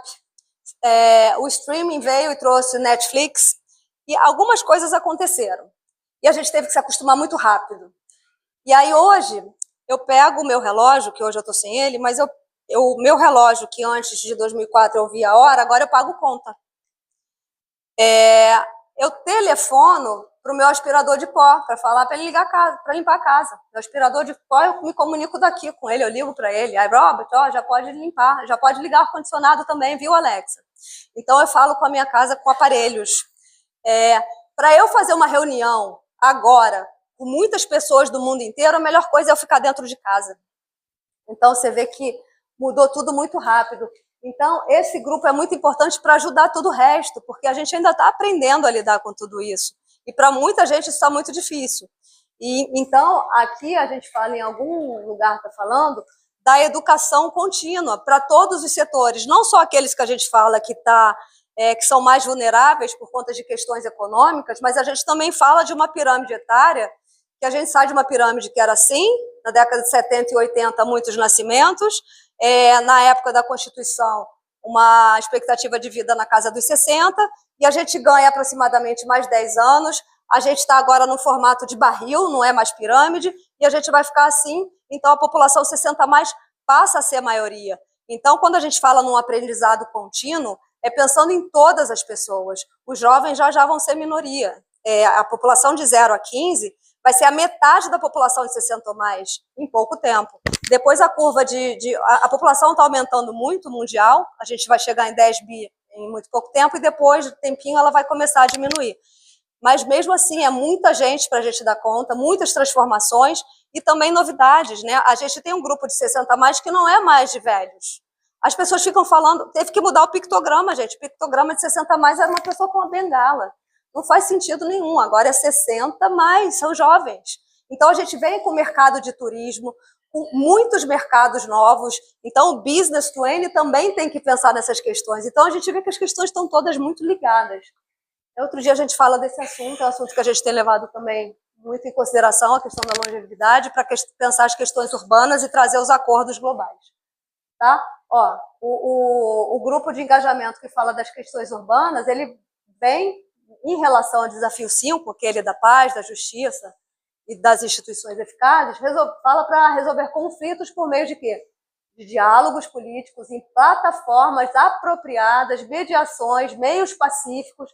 o streaming veio e trouxe Netflix, e algumas coisas aconteceram. E a gente teve que se acostumar muito rápido. E aí hoje, eu pego o meu relógio, que hoje eu estou sem ele, mas o meu relógio, que antes de 2004 eu via a hora, agora eu pago conta. Eu telefono para o meu aspirador de pó, para falar para ele ligar a casa, para limpar a casa. Meu aspirador de pó, eu me comunico daqui com ele, eu ligo para ele. Aí, Robert, já pode limpar, já pode ligar o ar-condicionado também, viu, Alexa? Então, eu falo com a minha casa com aparelhos. Para eu fazer uma reunião agora, com muitas pessoas do mundo inteiro, a melhor coisa é eu ficar dentro de casa. Então, você vê que mudou tudo muito rápido. Então, esse grupo é muito importante para ajudar todo o resto, porque a gente ainda está aprendendo a lidar com tudo isso. E para muita gente isso está muito difícil. E então, aqui a gente fala, em algum lugar está falando, da educação contínua para todos os setores, não só aqueles que a gente fala que são mais vulneráveis por conta de questões econômicas, mas a gente também fala de uma pirâmide etária, que a gente sai de uma pirâmide que era assim, na década de 70 e 80, muitos nascimentos, na época da Constituição, uma expectativa de vida na casa dos 60, e a gente ganha aproximadamente mais 10 anos, a gente está agora no formato de barril, não é mais pirâmide, e a gente vai ficar assim, então a população 60 mais passa a ser a maioria. Então, quando a gente fala num aprendizado contínuo, é pensando em todas as pessoas. Os jovens já vão ser minoria. A população de 0 a 15 vai ser a metade da população de 60 ou mais em pouco tempo. Depois a curva a população está aumentando muito, mundial, a gente vai chegar em 10 bi em muito pouco tempo, e depois de tempinho ela vai começar a diminuir. Mas mesmo assim é muita gente para a gente dar conta, muitas transformações e também novidades, né? A gente tem um grupo de 60 a mais que não é mais de velhos. As pessoas ficam falando, teve que mudar o pictograma, gente. O pictograma de 60 a mais era uma pessoa com uma bengala. Não faz sentido nenhum, agora é 60 mais, são jovens. Então a gente vem com o mercado de turismo, com muitos mercados novos, então o business to N também tem que pensar nessas questões. Então a gente vê que as questões estão todas muito ligadas. Outro dia a gente fala desse assunto, é um assunto que a gente tem levado também muito em consideração, a questão da longevidade, para pensar as questões urbanas e trazer os acordos globais. Tá? O grupo de engajamento que fala das questões urbanas, ele vem em relação ao desafio 5, aquele da paz, da justiça e das instituições eficazes, fala para resolver conflitos por meio de quê? De diálogos políticos em plataformas apropriadas, mediações, meios pacíficos,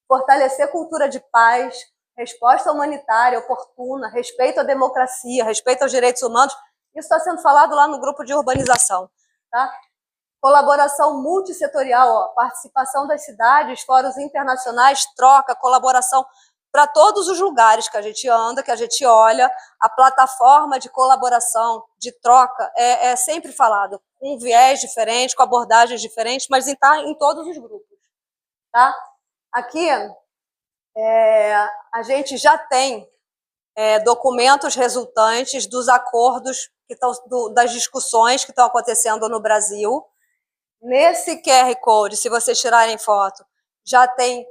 fortalecer cultura de paz, resposta humanitária oportuna, respeito à democracia, respeito aos direitos humanos. Isso está sendo falado lá no grupo de urbanização. Tá? Colaboração multissetorial, participação das cidades, fóruns internacionais, troca, colaboração para todos os lugares que a gente anda, que a gente olha, a plataforma de colaboração, de troca, é sempre falado, com um viés diferente, com abordagens diferentes, mas está em todos os grupos. Tá? Aqui, a gente já tem documentos resultantes dos acordos, das discussões que estão acontecendo no Brasil. Nesse QR Code, se vocês tirarem foto, já tem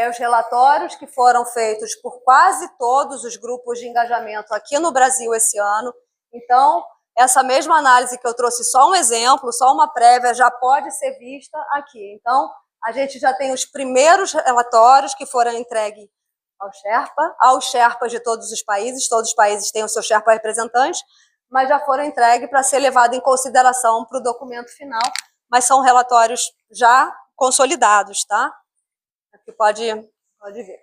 os relatórios que foram feitos por quase todos os grupos de engajamento aqui no Brasil esse ano. Então, essa mesma análise que eu trouxe, só um exemplo, só uma prévia, já pode ser vista aqui. Então, a gente já tem os primeiros relatórios que foram entregues aos Sherpas de todos os países têm o seu Sherpa representante, mas já foram entregues para ser levado em consideração para o documento final, mas são relatórios já consolidados, tá? Aqui pode ver.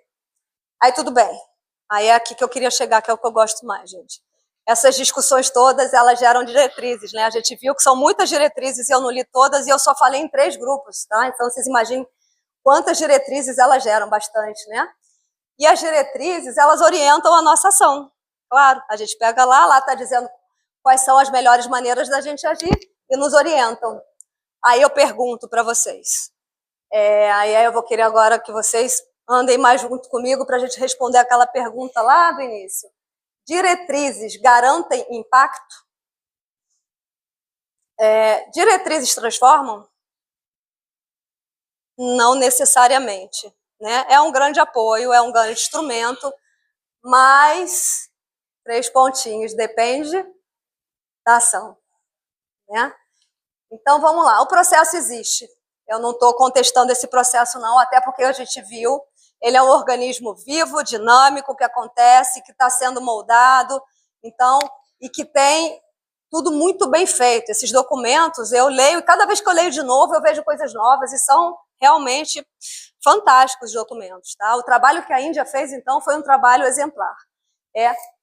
Aí tudo bem. Aí é aqui que eu queria chegar, que é o que eu gosto mais, gente. Essas discussões todas, elas geram diretrizes, né? A gente viu que são muitas diretrizes e eu não li todas e eu só falei em 3 grupos, tá? Então vocês imaginem quantas diretrizes elas geram, bastante, né? E as diretrizes, elas orientam a nossa ação. Claro, a gente pega lá está dizendo quais são as melhores maneiras da gente agir e nos orientam. Aí eu pergunto para vocês. Aí eu vou querer agora que vocês andem mais junto comigo para a gente responder aquela pergunta lá do início. Diretrizes garantem impacto? Diretrizes transformam? Não necessariamente, né? É um grande apoio, é um grande instrumento, mas 3 pontinhos, depende da ação, né? Então vamos lá, o processo existe. Eu não estou contestando esse processo não, até porque a gente viu, ele é um organismo vivo, dinâmico, que acontece, que está sendo moldado, então, e que tem tudo muito bem feito. Esses documentos eu leio, e cada vez que eu leio de novo, eu vejo coisas novas, e são realmente fantásticos os documentos, tá? O trabalho que a Índia fez, então, foi um trabalho exemplar.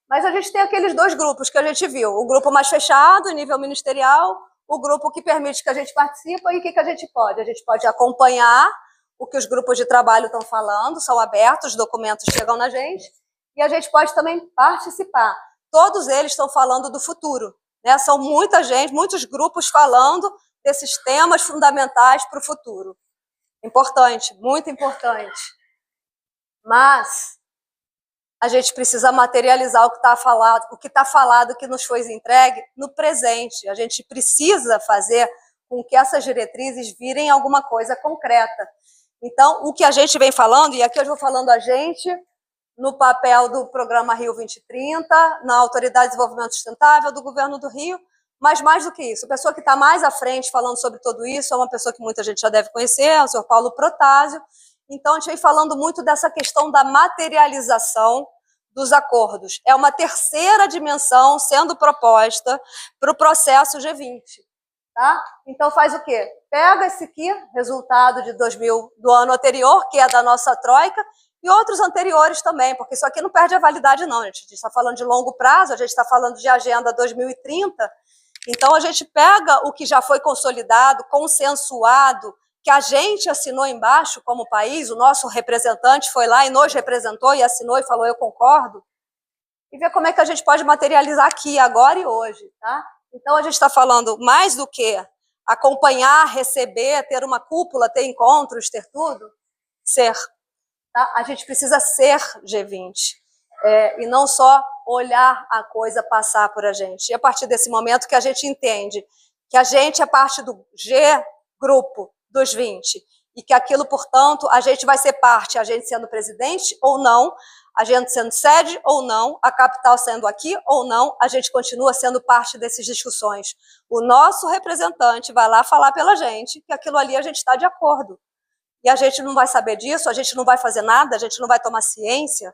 Mas a gente tem aqueles 2 grupos que a gente viu, o grupo mais fechado, nível ministerial, o grupo que permite que a gente participe, e o que a gente pode? A gente pode acompanhar o que os grupos de trabalho estão falando, são abertos, os documentos chegam na gente, e a gente pode também participar. Todos eles estão falando do futuro, né? São muita gente, muitos grupos falando desses temas fundamentais para o futuro. Importante, muito importante. Mas a gente precisa materializar o que está falado, que nos foi entregue no presente. A gente precisa fazer com que essas diretrizes virem alguma coisa concreta. Então, o que a gente vem falando, e aqui eu vou falando a gente, no papel do Programa Rio 2030, na Autoridade de Desenvolvimento Sustentável do Governo do Rio, mas mais do que isso, a pessoa que está mais à frente falando sobre tudo isso é uma pessoa que muita gente já deve conhecer, é o senhor Paulo Protásio. Então, a gente vem falando muito dessa questão da materialização dos acordos. É uma terceira dimensão sendo proposta para o processo G20. Tá? Então, faz o quê? Pega esse aqui, resultado de 2000, do ano anterior, que é da nossa troika, e outros anteriores também, porque isso aqui não perde a validade, não. A gente está falando de longo prazo, a gente está falando de Agenda 2030. Então, a gente pega o que já foi consolidado, consensuado, que a gente assinou embaixo como país, o nosso representante foi lá e nos representou e assinou e falou, eu concordo, e ver como é que a gente pode materializar aqui, agora e hoje, tá? Então, a gente está falando mais do que acompanhar, receber, ter uma cúpula, ter encontros, ter tudo, ser. Tá? A gente precisa ser G20, e não só olhar a coisa passar por a gente. E a partir desse momento que a gente entende que a gente é parte do G-grupo dos 20, e que aquilo, portanto, a gente vai ser parte, a gente sendo presidente ou não, a gente sendo sede ou não, a capital sendo aqui ou não, a gente continua sendo parte dessas discussões. O nosso representante vai lá falar pela gente que aquilo ali a gente está de acordo. E a gente não vai saber disso, a gente não vai fazer nada, a gente não vai tomar ciência.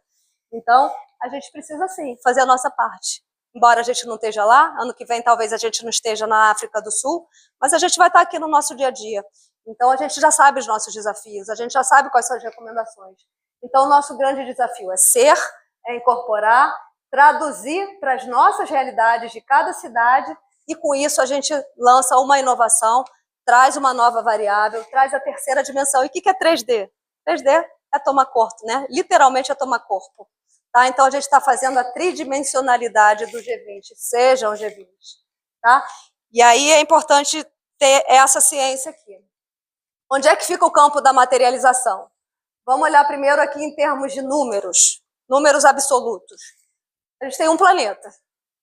Então, a gente precisa, sim, fazer a nossa parte. Embora a gente não esteja lá, ano que vem talvez a gente não esteja na África do Sul, mas a gente vai estar aqui no nosso dia a dia. Então, a gente já sabe os nossos desafios, a gente já sabe quais são as recomendações. Então, o nosso grande desafio é ser, é incorporar, traduzir para as nossas realidades de cada cidade, e com isso a gente lança uma inovação, traz uma nova variável, traz a terceira dimensão. E o que é 3D? 3D é tomar corpo, né? Literalmente é tomar corpo. Tá? Então, a gente está fazendo a tridimensionalidade do G20, seja um G20. Tá? E aí é importante ter essa ciência aqui. Onde é que fica o campo da materialização? Vamos olhar primeiro aqui em termos de números, números absolutos. A gente tem um planeta,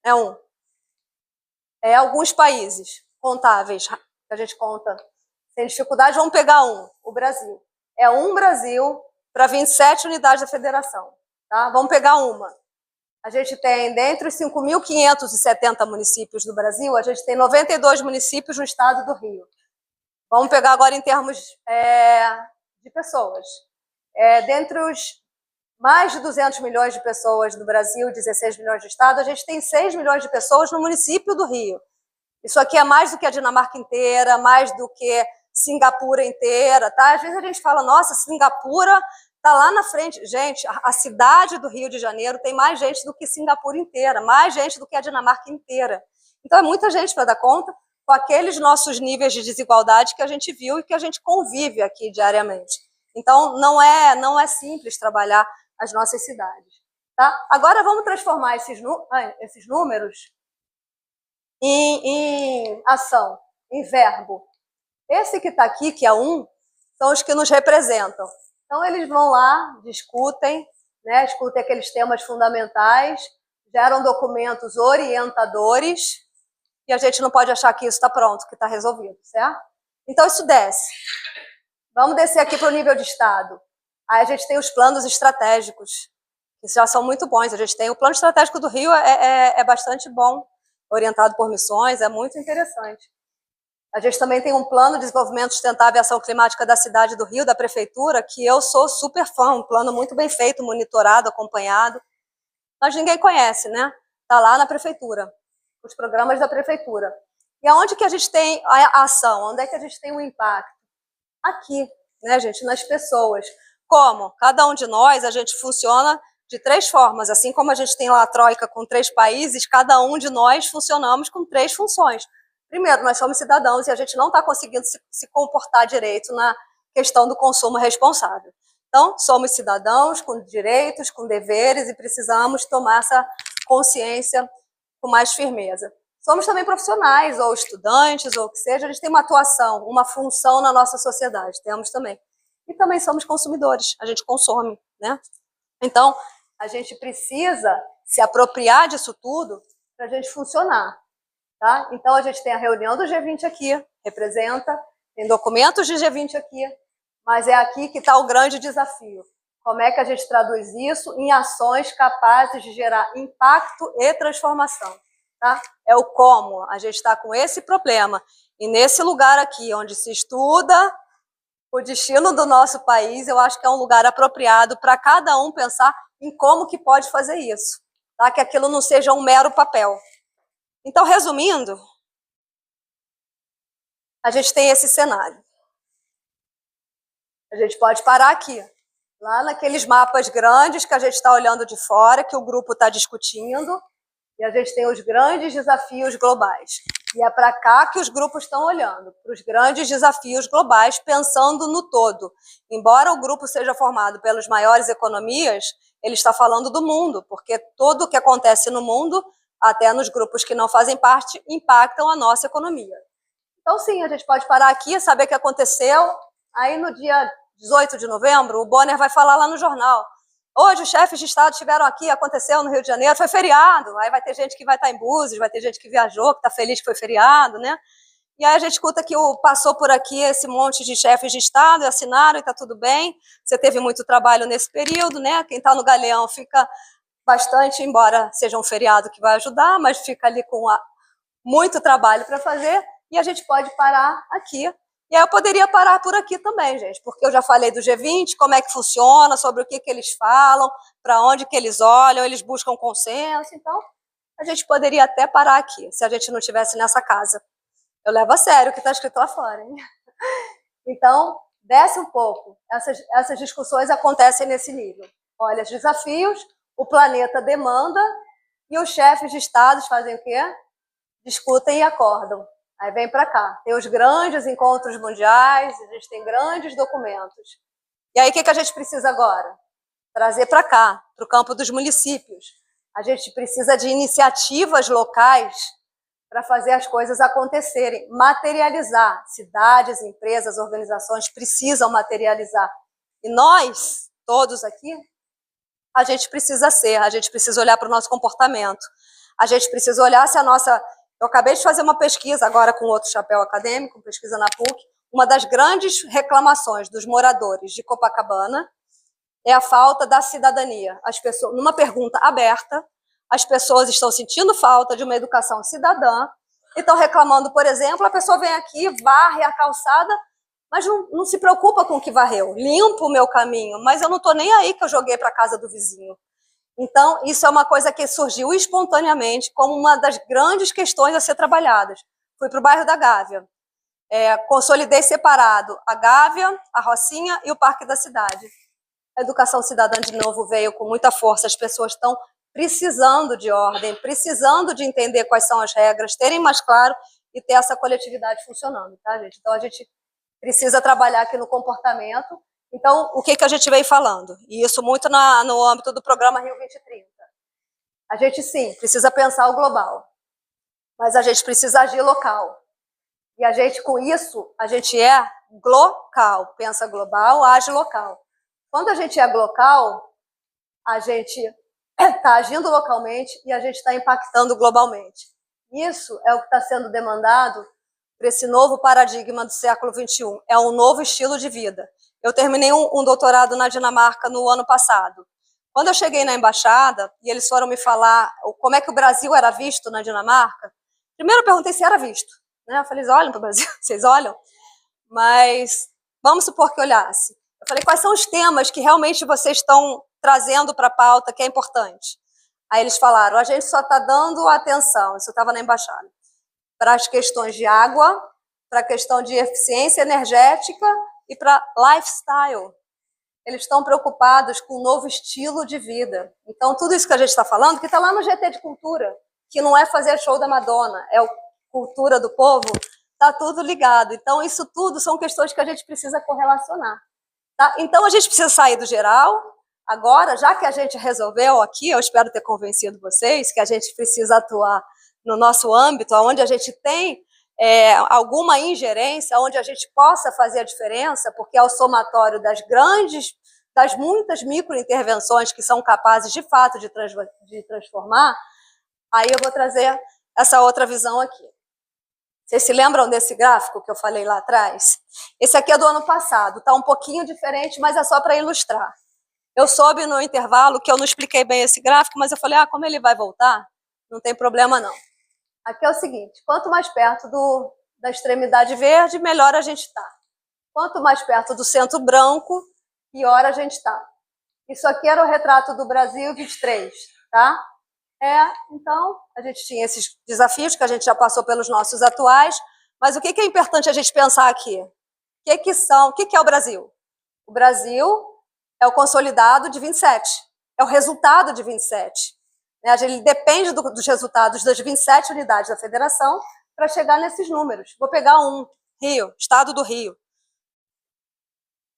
é um. Alguns países contáveis, que a gente conta sem dificuldade, vamos pegar o Brasil. É um Brasil para 27 unidades da federação. Tá? Vamos pegar uma. A gente tem, dentre os 5.570 municípios do Brasil, a gente tem 92 municípios no estado do Rio. Vamos pegar agora em termos de pessoas. Dentre os mais de 200 milhões de pessoas no Brasil, 16 milhões de estados, a gente tem 6 milhões de pessoas no município do Rio. Isso aqui é mais do que a Dinamarca inteira, mais do que Singapura inteira, tá? Às vezes a gente fala, nossa, Singapura está lá na frente. Gente, a cidade do Rio de Janeiro tem mais gente do que Singapura inteira, mais gente do que a Dinamarca inteira. Então é muita gente para dar conta com aqueles nossos níveis de desigualdade que a gente viu e que a gente convive aqui diariamente. Então não é simples trabalhar as nossas cidades. Tá? Agora vamos transformar esses números em ação, em verbo. Esse que está aqui, que é 1, são os que nos representam. Então, eles vão lá, discutem, né, discutem aqueles temas fundamentais, geram documentos orientadores, e a gente não pode achar que isso está pronto, que está resolvido, certo? Então, isso desce. Vamos descer aqui para o nível de Estado. Aí a gente tem os planos estratégicos, que já são muito bons. A gente tem o plano estratégico do Rio, é bastante bom, orientado por missões, é muito interessante. A gente também tem um plano de desenvolvimento sustentável e ação climática da cidade do Rio, da prefeitura, que eu sou super fã, um plano muito bem feito, monitorado, acompanhado. Mas ninguém conhece, né? Está lá na prefeitura, os programas da prefeitura. E aonde que a gente tem a ação? Onde é que a gente tem o impacto? Aqui, né, gente? Nas pessoas. Como? Cada um de nós, a gente funciona de 3 formas. Assim como a gente tem lá a Troika com 3 países, cada um de nós funcionamos com 3 funções. Primeiro, nós somos cidadãos e a gente não está conseguindo se comportar direito na questão do consumo responsável. Então, somos cidadãos com direitos, com deveres e precisamos tomar essa consciência com mais firmeza. Somos também profissionais, ou estudantes, ou o que seja, a gente tem uma atuação, uma função na nossa sociedade, temos também. E também somos consumidores, a gente consome, né? Então, a gente precisa se apropriar disso tudo para a gente funcionar. Tá? Então, a gente tem a reunião do G20 aqui, representa, tem documentos de G20 aqui, mas é aqui que está o grande desafio. Como é que a gente traduz isso em ações capazes de gerar impacto e transformação? Tá? É o como. A gente está com esse problema. E nesse lugar aqui, onde se estuda o destino do nosso país, eu acho que é um lugar apropriado para cada um pensar em como que pode fazer isso. Tá? Que aquilo não seja um mero papel. Então, resumindo, a gente tem esse cenário. A gente pode parar aqui, lá naqueles mapas grandes que a gente está olhando de fora, que o grupo está discutindo, e a gente tem os grandes desafios globais. E é para cá que os grupos estão olhando, para os grandes desafios globais, pensando no todo. Embora o grupo seja formado pelas maiores economias, ele está falando do mundo, porque tudo o que acontece no mundo, até nos grupos que não fazem parte, impactam a nossa economia. Então, sim, a gente pode parar aqui, saber o que aconteceu. Aí, no dia 18 de novembro, o Bonner vai falar lá no jornal. Hoje, os chefes de Estado estiveram aqui, aconteceu no Rio de Janeiro, foi feriado. Aí vai ter gente que vai estar em Búzios, vai ter gente que viajou, que está feliz que foi feriado, né? E aí a gente escuta que passou por aqui esse monte de chefes de Estado e assinaram e está tudo bem. Você teve muito trabalho nesse período, né? Quem está no Galeão fica bastante, embora seja um feriado que vai ajudar, mas fica ali com muito trabalho para fazer, e a gente pode parar aqui. E aí eu poderia parar por aqui também, gente, porque eu já falei do G20, como é que funciona, sobre o que eles falam, para onde que eles olham, eles buscam consenso, então a gente poderia até parar aqui, se a gente não estivesse nessa casa. Eu levo a sério o que está escrito lá fora, hein? Então, desce um pouco. Essas discussões acontecem nesse nível. Olha, os desafios, o planeta demanda, e os chefes de estados fazem o quê? Discutem e acordam. Aí vem para cá. Tem os grandes encontros mundiais, a gente tem grandes documentos. E aí o que a gente precisa agora? Trazer para cá, para o campo dos municípios. A gente precisa de iniciativas locais para fazer as coisas acontecerem, materializar. Cidades, empresas, organizações precisam materializar. E nós, todos aqui, a gente precisa olhar para o nosso comportamento. A gente precisa olhar se a nossa... Eu acabei de fazer uma pesquisa agora com outro chapéu acadêmico, pesquisa na PUC. Uma das grandes reclamações dos moradores de Copacabana é a falta da cidadania. As pessoas, numa pergunta aberta, as pessoas estão sentindo falta de uma educação cidadã e estão reclamando, por exemplo, a pessoa vem aqui, varre a calçada, mas não se preocupa com o que varreu. Limpo o meu caminho, mas eu não estou nem aí que eu joguei para a casa do vizinho. Então, isso é uma coisa que surgiu espontaneamente como uma das grandes questões a ser trabalhadas. Fui para o bairro da Gávea. Consolidei separado a Gávea, a Rocinha e o Parque da Cidade. A educação cidadã, de novo, veio com muita força. As pessoas estão precisando de ordem, precisando de entender quais são as regras, terem mais claro e ter essa coletividade funcionando, tá, gente? Então, a gente precisa trabalhar aqui no comportamento. Então, o que a gente vem falando? E isso muito no âmbito do programa Rio 2030. A gente, sim, precisa pensar o global, mas a gente precisa agir local. E a gente, com isso, a gente é glocal, pensa global, age local. Quando a gente é local, a gente está agindo localmente e a gente está impactando globalmente. Isso é o que está sendo demandado para esse novo paradigma do século XXI. É um novo estilo de vida. Eu terminei um doutorado na Dinamarca no ano passado. Quando eu cheguei na embaixada e eles foram me falar como é que o Brasil era visto na Dinamarca, primeiro eu perguntei se era visto. Eu falei, eles olham para o Brasil? Vocês olham? Mas vamos supor que olhasse. Eu falei, quais são os temas que realmente vocês estão trazendo para a pauta que é importante? Aí eles falaram, a gente só está dando atenção, isso estava na embaixada, para as questões de água, para a questão de eficiência energética e para lifestyle. Eles estão preocupados com um novo estilo de vida. Então, tudo isso que a gente está falando, que está lá no GT de Cultura, que não é fazer show da Madonna, é cultura do povo, está tudo ligado. Então, isso tudo são questões que a gente precisa correlacionar. Tá? Então, a gente precisa sair do geral. Agora, já que a gente resolveu aqui, eu espero ter convencido vocês que a gente precisa atuar no nosso âmbito, onde a gente tem alguma ingerência, onde a gente possa fazer a diferença, porque é o somatório das muitas microintervenções que são capazes, de fato, de transformar. Aí eu vou trazer essa outra visão aqui. Vocês se lembram desse gráfico que eu falei lá atrás? Esse aqui é do ano passado, está um pouquinho diferente, mas é só para ilustrar. Eu soube no intervalo que eu não expliquei bem esse gráfico, mas eu falei, como ele vai voltar, não tem problema não. Aqui é o seguinte, quanto mais perto da extremidade verde, melhor a gente está. Quanto mais perto do centro branco, pior a gente está. Isso aqui era o retrato do Brasil 23, tá? Então, a gente tinha esses desafios que a gente já passou pelos nossos atuais, mas o que é importante a gente pensar aqui? O que é o Brasil? O Brasil é o consolidado de 27, é o resultado de 27. Ele depende dos resultados das 27 unidades da federação para chegar nesses números. Vou pegar Rio, Estado do Rio.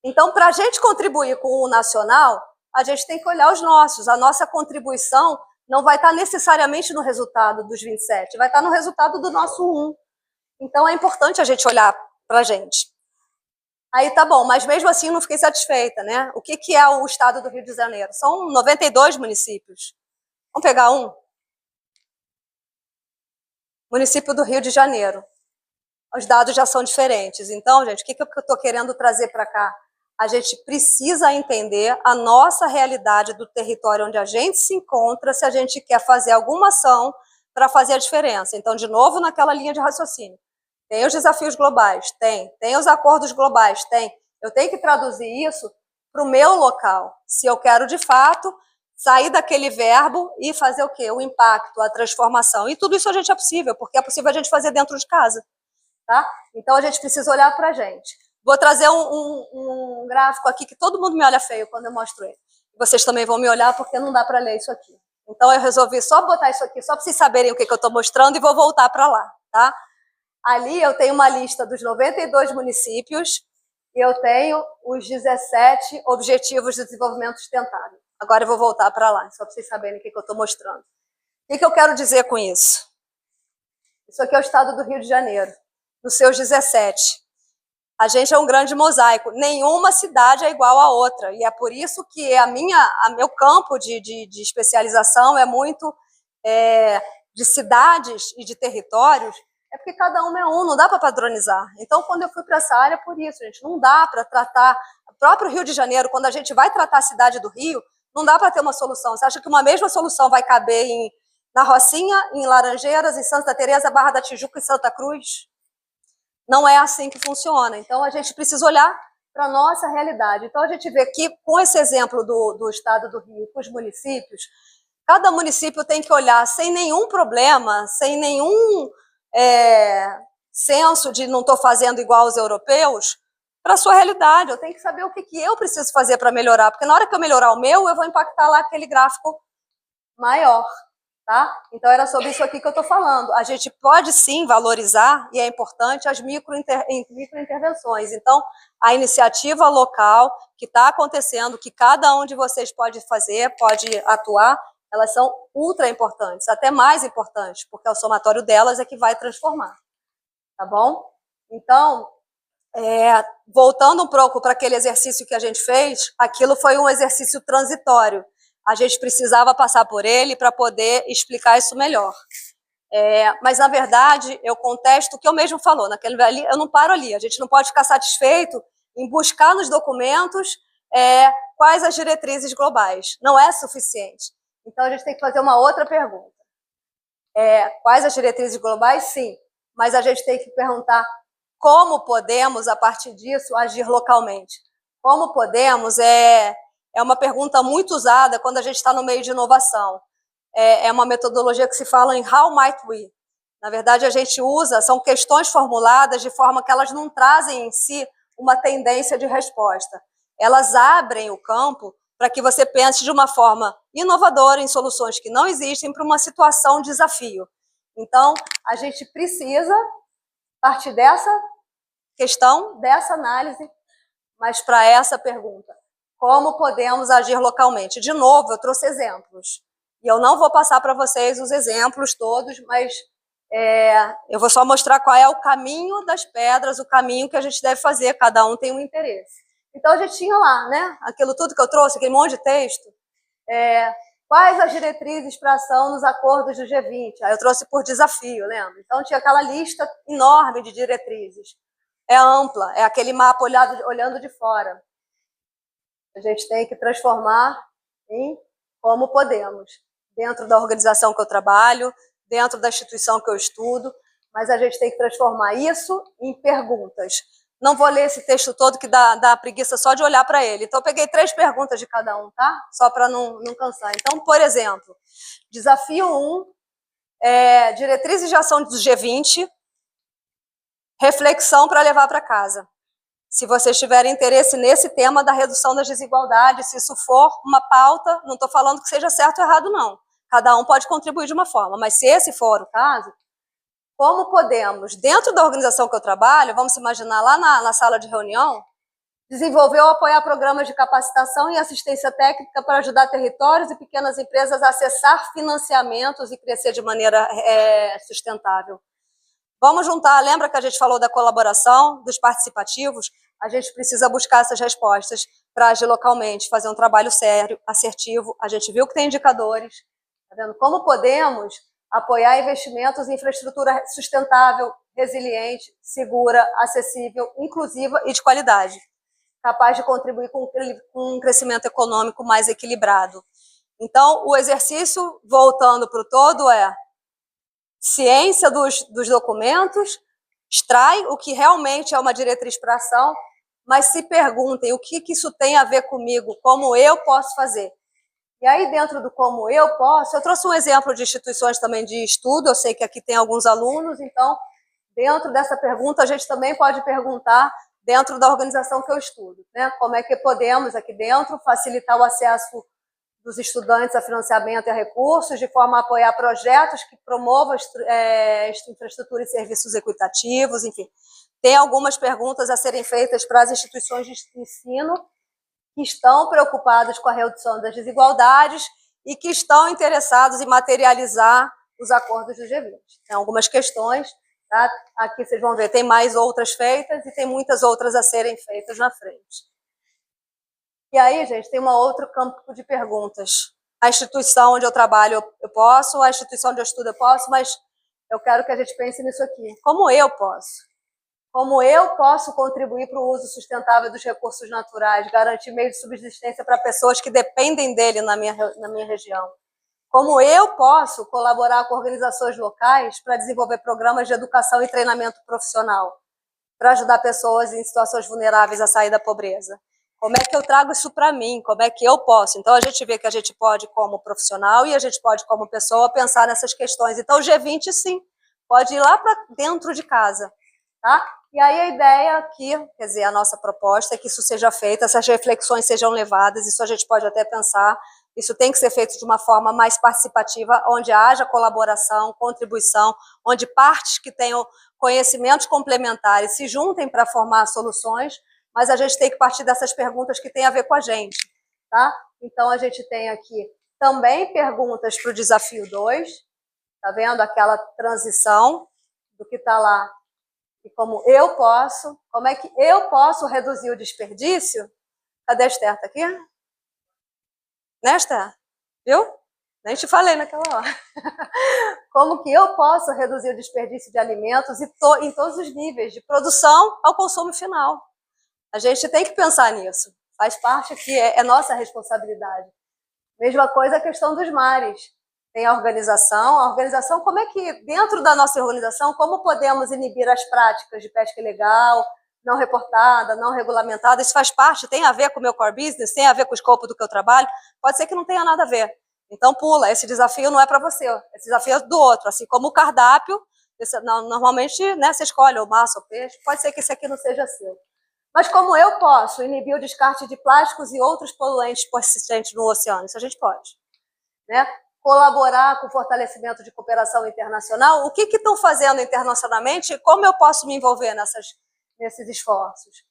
Então, para a gente contribuir com o nacional, a gente tem que olhar os nossos. A nossa contribuição não vai estar necessariamente no resultado dos 27, vai estar no resultado do nosso 1. Então, é importante a gente olhar para a gente. Aí tá bom, mas mesmo assim não fiquei satisfeita, né? O que é o estado do Rio de Janeiro? São 92 municípios. Vamos pegar um? Município do Rio de Janeiro. Os dados já são diferentes. Então, gente, o que eu estou querendo trazer para cá? A gente precisa entender a nossa realidade do território onde a gente se encontra, se a gente quer fazer alguma ação para fazer a diferença. Então, de novo, naquela linha de raciocínio. Tem os desafios globais? Tem os acordos globais? Tem. Eu tenho que traduzir isso para o meu local. Se eu quero, de fato, sair daquele verbo e fazer o quê? O impacto, a transformação. E tudo isso a gente é possível, porque é possível a gente fazer dentro de casa. Tá? Então, a gente precisa olhar para a gente. Vou trazer um gráfico aqui que todo mundo me olha feio quando eu mostro ele. Vocês também vão me olhar porque não dá para ler isso aqui. Então, eu resolvi só botar isso aqui, só para vocês saberem o que eu estou mostrando e vou voltar para lá. Tá? Ali eu tenho uma lista dos 92 municípios e eu tenho os 17 Objetivos de Desenvolvimento Sustentável. Agora eu vou voltar para lá, só para vocês saberem o que eu estou mostrando. O que eu quero dizer com isso? Isso aqui é o estado do Rio de Janeiro, nos seus 17. A gente é um grande mosaico. Nenhuma cidade é igual a outra. E é por isso que meu campo de especialização é muito de cidades e de territórios. É porque cada um é um, não dá para padronizar. Então, quando eu fui para essa área, por isso, gente, não dá para tratar o próprio Rio de Janeiro. Quando a gente vai tratar a cidade do Rio, não dá para ter uma solução. Você acha que uma mesma solução vai caber na Rocinha, em Laranjeiras, em Santa Teresa, Barra da Tijuca e Santa Cruz? Não é assim que funciona. Então, a gente precisa olhar para a nossa realidade. Então, a gente vê que, com esse exemplo do estado do Rio, com os municípios, cada município tem que olhar sem nenhum problema, sem nenhum senso de não estou fazendo igual aos europeus, para a sua realidade. Eu tenho que saber o que eu preciso fazer para melhorar, porque na hora que eu melhorar o meu, eu vou impactar lá aquele gráfico maior. Tá? Então, era sobre isso aqui que eu estou falando. A gente pode, sim, valorizar, e é importante, as microintervenções. Então, a iniciativa local que está acontecendo, que cada um de vocês pode fazer, pode atuar, elas são ultra importantes, até mais importantes, porque o somatório delas é que vai transformar. Tá bom? Então, voltando um pouco para aquele exercício que a gente fez, aquilo foi um exercício transitório. A gente precisava passar por ele para poder explicar isso melhor. Mas, na verdade, eu contesto o que eu mesmo falou. Naquele ali, eu não paro ali. A gente não pode ficar satisfeito em buscar nos documentos quais as diretrizes globais. Não é suficiente. Então, a gente tem que fazer uma outra pergunta. Quais as diretrizes globais? Sim. Mas a gente tem que perguntar como podemos, a partir disso, agir localmente. Como podemos é uma pergunta muito usada quando a gente está no meio de inovação. É uma metodologia que se fala em how might we. Na verdade, a gente usa, são questões formuladas de forma que elas não trazem em si uma tendência de resposta. Elas abrem o campo para que você pense de uma forma inovadora em soluções que não existem para uma situação desafio. Então, a gente precisa partir dessa questão, dessa análise, mas para essa pergunta. Como podemos agir localmente? De novo, eu trouxe exemplos. E eu não vou passar para vocês os exemplos todos, mas eu vou só mostrar qual é o caminho das pedras, o caminho que a gente deve fazer, cada um tem um interesse. Então, a gente tinha lá, né, aquilo tudo que eu trouxe, aquele monte de texto, quais as diretrizes para ação nos acordos do G20? Aí eu trouxe por desafio, lembra? Então, tinha aquela lista enorme de diretrizes. É ampla, é aquele mapa olhando de fora. A gente tem que transformar em como podemos, dentro da organização que eu trabalho, dentro da instituição que eu estudo, mas a gente tem que transformar isso em perguntas. Não vou ler esse texto todo que dá preguiça só de olhar para ele. Então, eu peguei 3 perguntas de cada um, tá? Só para não cansar. Então, por exemplo, desafio 1, diretrizes de ação do G20, reflexão para levar para casa. Se vocês tiverem interesse nesse tema da redução das desigualdades, se isso for uma pauta, não estou falando que seja certo ou errado, não. Cada um pode contribuir de uma forma, mas se esse for o caso, como podemos, dentro da organização que eu trabalho, vamos imaginar lá na sala de reunião, desenvolver ou apoiar programas de capacitação e assistência técnica para ajudar territórios e pequenas empresas a acessar financiamentos e crescer de maneira sustentável. Vamos juntar, lembra que a gente falou da colaboração, dos participativos? A gente precisa buscar essas respostas para agir localmente, fazer um trabalho sério, assertivo. A gente viu que tem indicadores, tá vendo? Como podemos apoiar investimentos em infraestrutura sustentável, resiliente, segura, acessível, inclusiva e de qualidade, capaz de contribuir com um crescimento econômico mais equilibrado. Então, o exercício, voltando para o todo, ciência dos documentos, extrai o que realmente é uma diretriz para ação, mas se perguntem o que isso tem a ver comigo, como eu posso fazer. E aí, dentro do como eu posso, eu trouxe um exemplo de instituições também de estudo, eu sei que aqui tem alguns alunos, então, dentro dessa pergunta, a gente também pode perguntar dentro da organização que eu estudo, né? Como é que podemos, aqui dentro, facilitar o acesso dos estudantes a financiamento e a recursos, de forma a apoiar projetos que promovam infraestrutura e serviços equitativos, enfim. Tem algumas perguntas a serem feitas para as instituições de ensino que estão preocupadas com a redução das desigualdades e que estão interessados em materializar os acordos do G20. Tem algumas questões, tá? Aqui vocês vão ver, tem mais outras feitas e tem muitas outras a serem feitas na frente. E aí, gente, tem um outro campo de perguntas. A instituição onde eu trabalho eu posso, a instituição onde eu estudo eu posso, mas eu quero que a gente pense nisso aqui. Como eu posso? Como eu posso contribuir para o uso sustentável dos recursos naturais, garantir meios de subsistência para pessoas que dependem dele na minha região? Como eu posso colaborar com organizações locais para desenvolver programas de educação e treinamento profissional? para ajudar pessoas em situações vulneráveis a sair da pobreza? Como é que eu trago isso para mim? Como é que eu posso? Então, a gente vê que a gente pode, como profissional, e a gente pode, como pessoa, pensar nessas questões. Então, o G20, sim, pode ir lá para dentro de casa, tá? E aí a ideia aqui, quer dizer, a nossa proposta é que isso seja feito, essas reflexões sejam levadas, isso a gente pode até pensar, isso tem que ser feito de uma forma mais participativa, onde haja colaboração, contribuição, onde partes que tenham conhecimentos complementares se juntem para formar soluções, mas a gente tem que partir dessas perguntas que têm a ver com a gente, tá? Então, a gente tem aqui também perguntas para o desafio 2, tá vendo? Aquela transição do que está lá. E como eu posso, como é que eu posso reduzir o desperdício? Cadê a Esther? Tá aqui? Né, Esther? Viu? Nem te falei naquela hora. Como que eu posso reduzir o desperdício de alimentos em todos os níveis, de produção ao consumo final. A gente tem que pensar nisso. Faz parte aqui, é nossa responsabilidade. Mesma coisa a questão dos mares. Tem a organização, como é que, dentro da nossa organização, como podemos inibir as práticas de pesca ilegal, não reportada, não regulamentada? Isso faz parte, tem a ver com o meu core business, tem a ver com o escopo do que eu trabalho, pode ser que não tenha nada a ver. Então pula, esse desafio não é para você, esse desafio é do outro, assim como o cardápio, normalmente, né, você escolhe o massa ou peixe, pode ser que esse aqui não seja seu. Mas como eu posso inibir o descarte de plásticos e outros poluentes persistentes no oceano? Isso a gente pode, né? Colaborar com o fortalecimento de cooperação internacional. O que estão fazendo internacionalmente e como eu posso me envolver nesses esforços?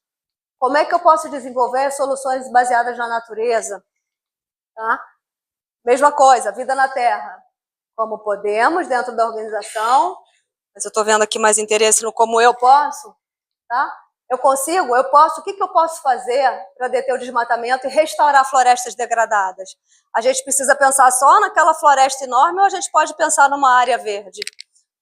Como é que eu posso desenvolver soluções baseadas na natureza? Tá? Mesma coisa, vida na Terra. Como podemos dentro da organização, mas eu estou vendo aqui mais interesse no como eu posso, tá? Eu posso, o que eu posso fazer para deter o desmatamento e restaurar florestas degradadas? A gente precisa pensar só naquela floresta enorme ou a gente pode pensar numa área verde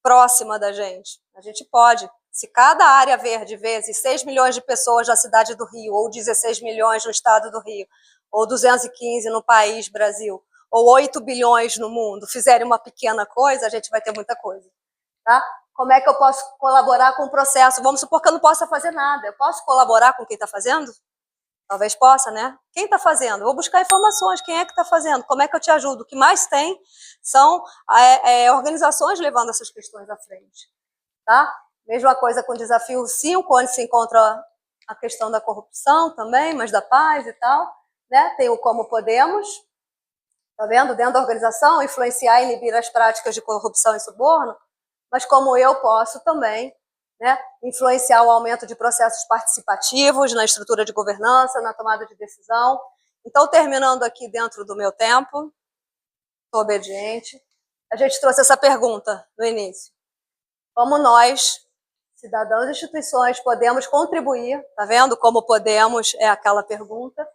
próxima da gente? A gente pode. Se cada área verde vezes 6 milhões de pessoas na cidade do Rio, ou 16 milhões no estado do Rio, ou 215 no país, Brasil, ou 8 bilhões no mundo, fizerem uma pequena coisa, a gente vai ter muita coisa, tá? Como é que eu posso colaborar com o processo? Vamos supor que eu não possa fazer nada. Eu posso colaborar com quem está fazendo? Talvez possa, né? Quem está fazendo? Eu vou buscar informações. Quem é que está fazendo? Como é que eu te ajudo? O que mais tem são organizações levando essas questões à frente. Tá? Mesma coisa com o desafio 5, onde se encontra a questão da corrupção também, mas da paz e tal. Né? Tem o como podemos. Tá vendo? Dentro da organização, influenciar e inibir as práticas de corrupção e suborno. Mas como eu posso também, né, influenciar o aumento de processos participativos na estrutura de governança, na tomada de decisão. Então, terminando aqui dentro do meu tempo, estou obediente, a gente trouxe essa pergunta no início. Como nós, cidadãos e instituições, podemos contribuir, tá vendo? Como podemos é aquela pergunta,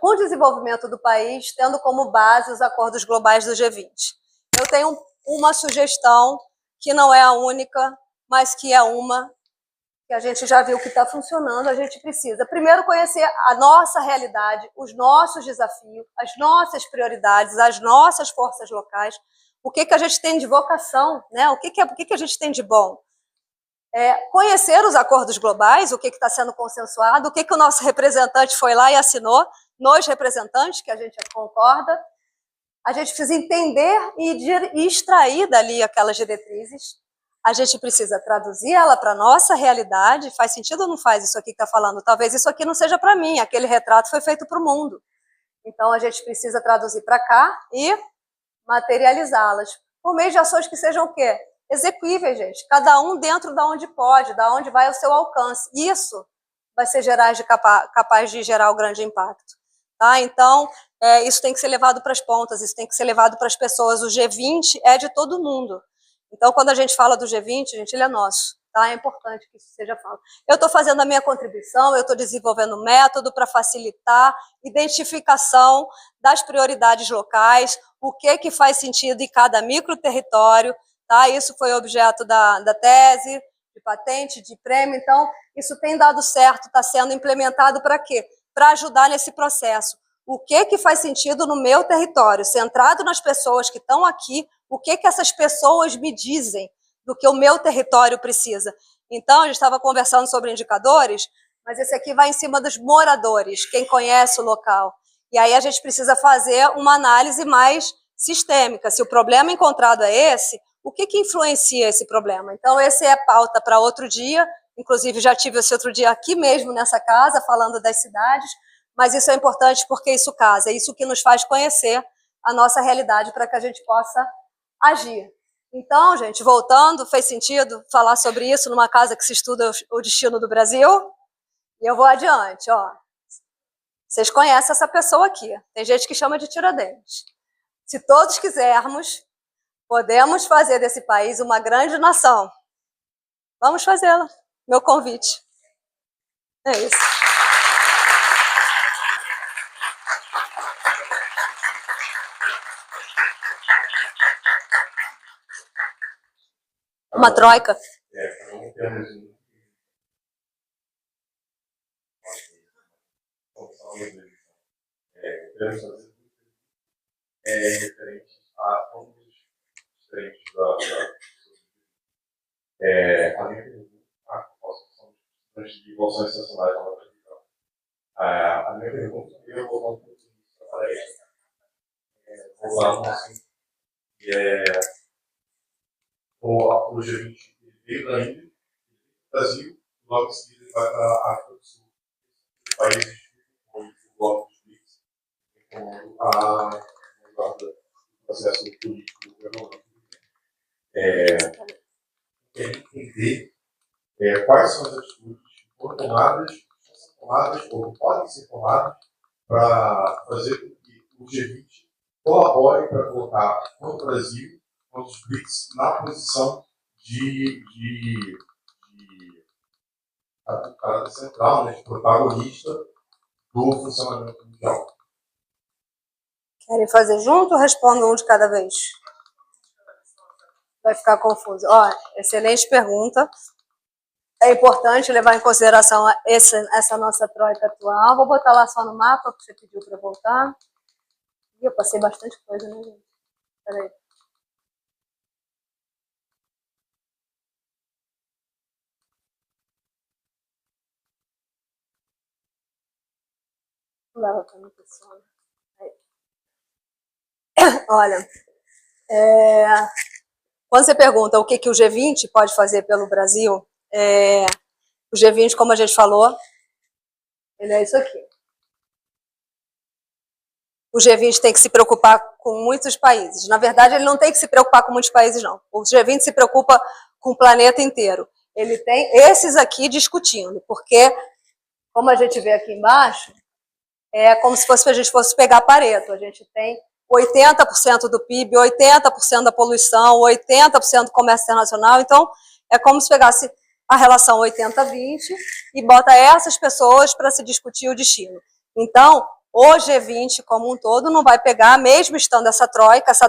com o desenvolvimento do país, tendo como base os acordos globais do G20. Eu tenho uma sugestão que não é a única, mas que é uma que a gente já viu que está funcionando. A gente precisa, primeiro, conhecer a nossa realidade, os nossos desafios, as nossas prioridades, as nossas forças locais, o que a gente tem de vocação, né? O que a gente tem de bom. Conhecer os acordos globais, o que está sendo consensuado, o que o nosso representante foi lá e assinou, nos representantes, que a gente concorda. A gente precisa entender e extrair dali aquelas diretrizes. A gente precisa traduzir ela para a nossa realidade. Faz sentido ou não faz isso aqui que está falando? Talvez isso aqui não seja para mim, aquele retrato foi feito para o mundo. Então, a gente precisa traduzir para cá e materializá-las. Por meio de ações que sejam o quê? Execuíveis, gente. Cada um dentro da onde pode, da onde vai o seu alcance. Isso vai ser capaz de gerar o grande impacto. Tá? Então, isso tem que ser levado para as pontas, isso tem que ser levado para as pessoas. O G20 é de todo mundo. Então, quando a gente fala do G20, gente, ele é nosso. Tá? É importante que isso seja falado. Eu estou fazendo a minha contribuição, eu estou desenvolvendo um método para facilitar identificação das prioridades locais, o que faz sentido em cada microterritório. Tá? Isso foi objeto da tese, de patente, de prêmio. Então, isso tem dado certo, está sendo implementado para quê? Para ajudar nesse processo. O que faz sentido no meu território, centrado nas pessoas que estão aqui, o que essas pessoas me dizem do que o meu território precisa. Então, a gente estava conversando sobre indicadores, mas esse aqui vai em cima dos moradores, quem conhece o local. E aí a gente precisa fazer uma análise mais sistêmica. Se o problema encontrado é esse, o que influencia esse problema? Então, esse é pauta para outro dia. Inclusive, já tive esse outro dia aqui mesmo nessa casa, falando das cidades, mas isso é importante porque isso casa, é isso que nos faz conhecer a nossa realidade para que a gente possa agir. Então, gente, voltando, fez sentido falar sobre isso numa casa que se estuda o destino do Brasil? E eu vou adiante, ó. Vocês conhecem essa pessoa aqui. Tem gente que chama de Tiradentes. Se todos quisermos, podemos fazer desse país uma grande nação. Vamos fazê-la. Meu convite. É isso. Uma troika. Referente a pontos diferentes a minha pergunta, de evoluções sensacionais na televisão. A minha pergunta, eu vou dar um pouquinho para essa. Vou dar um assim, que é o G20 veio da Índia, do Brasil, logo em seguida ele vai para a África do Sul. Países como o bloco dos BRICS, como do processo político do governo. Quer entender quais são as atitudes que foram tomadas, ou que podem ser tomadas para fazer com que o G20 colabore para colocar tanto o Brasil quanto os BRICS na posição de central, de protagonista do funcionamento mundial. Querem fazer junto ou respondo um de cada vez? Vai ficar confuso. Ó, excelente pergunta. É importante levar em consideração essa nossa troika atual. Vou botar lá só no mapa, que você pediu para voltar. Eu passei bastante coisa, né, gente? Peraí. Não dava para mim, pessoal. Olha, quando você pergunta o que o G20 pode fazer pelo Brasil, o G20, como a gente falou, ele é isso aqui. O G20 tem que se preocupar com muitos países. Na verdade, ele não tem que se preocupar com muitos países, não. O G20 se preocupa com o planeta inteiro. Ele tem esses aqui discutindo, porque, como a gente vê aqui embaixo, é como se a gente fosse pegar Pareto. A gente tem 80% do PIB, 80% da poluição, 80% do comércio internacional. Então, é como se pegasse a relação 80-20 e bota essas pessoas para se discutir o destino. Então, o G20 como um todo não vai pegar, mesmo estando essa troika só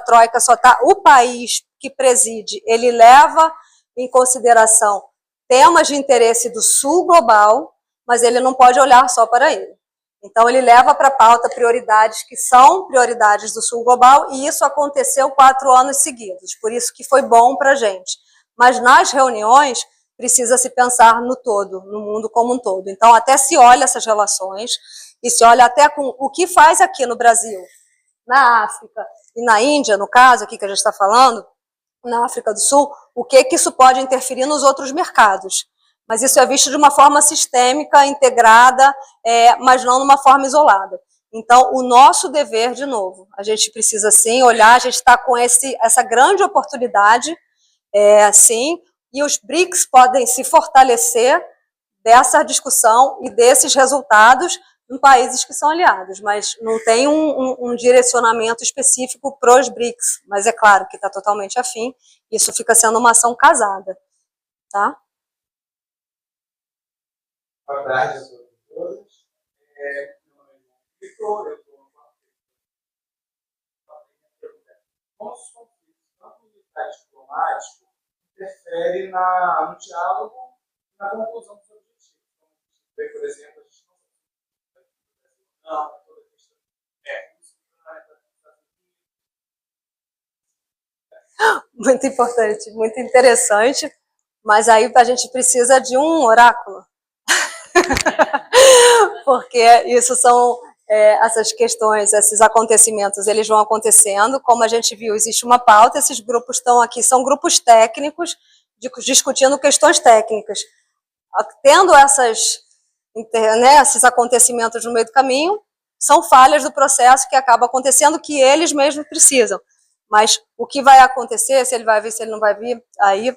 está, o país que preside, ele leva em consideração temas de interesse do sul global, mas ele não pode olhar só para ele. Então, ele leva para a pauta prioridades que são prioridades do sul global, e isso aconteceu 4 anos seguidos, por isso que foi bom para a gente. Mas nas reuniões, precisa se pensar no todo, no mundo como um todo. Então, até se olha essas relações, e se olha até com o que faz aqui no Brasil, na África e na Índia, no caso aqui que a gente está falando, na África do Sul, o que isso pode interferir nos outros mercados. Mas isso é visto de uma forma sistêmica, integrada, mas não de uma forma isolada. Então, o nosso dever, de novo, a gente precisa sim olhar, a gente está com essa grande oportunidade, sim, e os BRICS podem se fortalecer dessa discussão e desses resultados em países que são aliados, mas não tem um direcionamento específico para os BRICS, mas é claro que está totalmente afim, isso fica sendo uma ação casada, tá? Boa tarde a todos. Vitor, eu estou como os conflitos, tanto militares diplomáticos, interferem no diálogo e na conclusão dos objetivos. Como, por exemplo, a gente não toda a questão muito importante, muito interessante. Mas aí a gente precisa de um oráculo. Porque isso são essas questões, esses acontecimentos, eles vão acontecendo. Como a gente viu, existe uma pauta, esses grupos estão aqui, são grupos técnicos, discutindo questões técnicas. Tendo esses acontecimentos no meio do caminho, são falhas do processo que acaba acontecendo, que eles mesmos precisam. Mas o que vai acontecer, se ele vai vir, se ele não vai vir, aí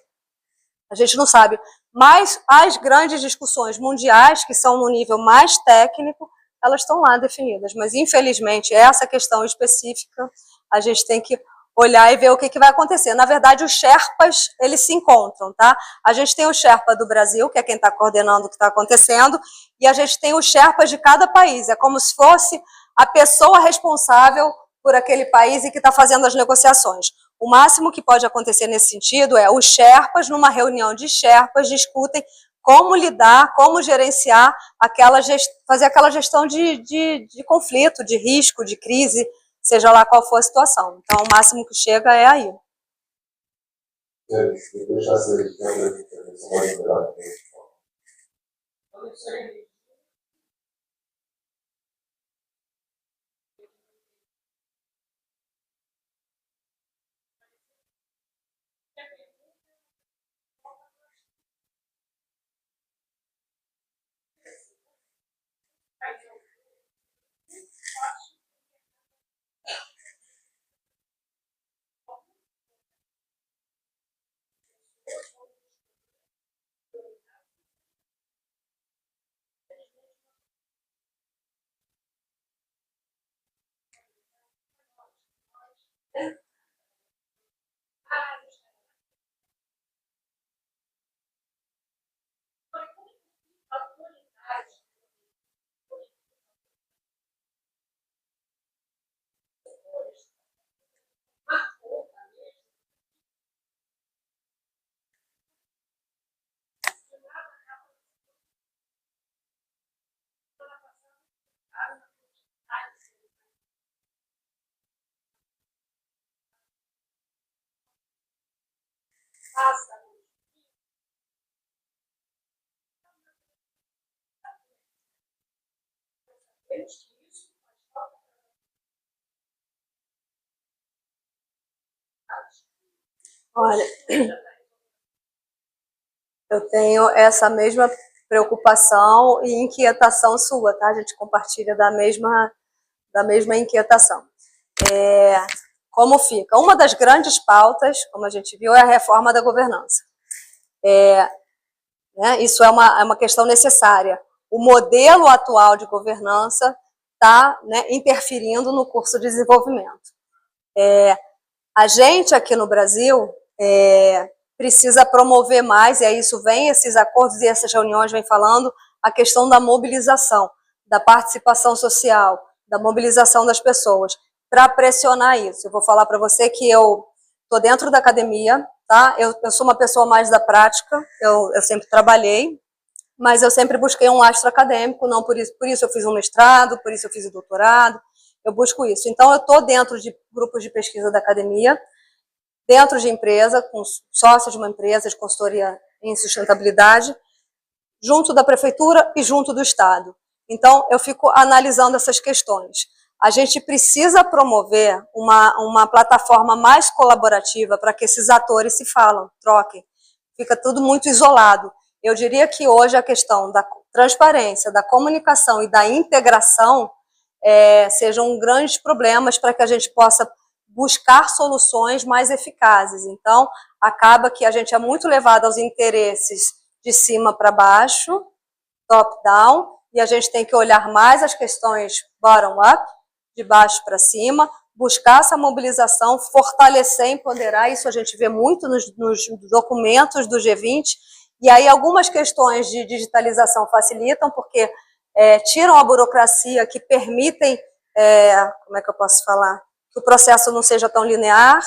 a gente não sabe. Mas as grandes discussões mundiais, que são no nível mais técnico, elas estão lá definidas. Mas, infelizmente, essa questão específica, a gente tem que olhar e ver o que vai acontecer. Na verdade, os Sherpas, eles se encontram, tá? A gente tem o Sherpa do Brasil, que é quem está coordenando o que está acontecendo, e a gente tem os Sherpas de cada país. É como se fosse a pessoa responsável por aquele país e que está fazendo as negociações. O máximo que pode acontecer nesse sentido é os Sherpas, numa reunião de Sherpas, discutem como lidar, como gerenciar fazer aquela gestão de conflito, de risco, de crise, seja lá qual for a situação. Então, o máximo que chega é aí. Olha, eu tenho essa mesma preocupação e inquietação sua, tá? A gente compartilha da mesma inquietação. Como fica? Uma das grandes pautas, como a gente viu, é a reforma da governança. Isso é uma questão necessária. O modelo atual de governança está interferindo no curso de desenvolvimento. A gente aqui no Brasil precisa promover mais, e aí isso vem, esses acordos e essas reuniões vêm falando, a questão da mobilização, da participação social, da mobilização das pessoas, para pressionar isso. Eu vou falar para você que eu estou dentro da academia, tá? Eu sou uma pessoa mais da prática, eu sempre trabalhei, mas eu sempre busquei um lastro acadêmico, não por isso eu fiz um mestrado, por isso eu fiz o doutorado, eu busco isso. Então, eu estou dentro de grupos de pesquisa da academia, dentro de empresa, com sócios de uma empresa de consultoria em sustentabilidade, junto da prefeitura e junto do Estado. Então, eu fico analisando essas questões. A gente precisa promover uma plataforma mais colaborativa para que esses atores se falam, troquem. Fica tudo muito isolado. Eu diria que hoje a questão da transparência, da comunicação e da integração sejam grandes problemas para que a gente possa buscar soluções mais eficazes. Então, acaba que a gente é muito levado aos interesses de cima para baixo, top-down, e a gente tem que olhar mais as questões bottom-up, de baixo para cima, buscar essa mobilização, fortalecer, empoderar, isso a gente vê muito nos documentos do G20, e aí algumas questões de digitalização facilitam, porque tiram a burocracia que permitem, como é que eu posso falar, que o processo não seja tão linear,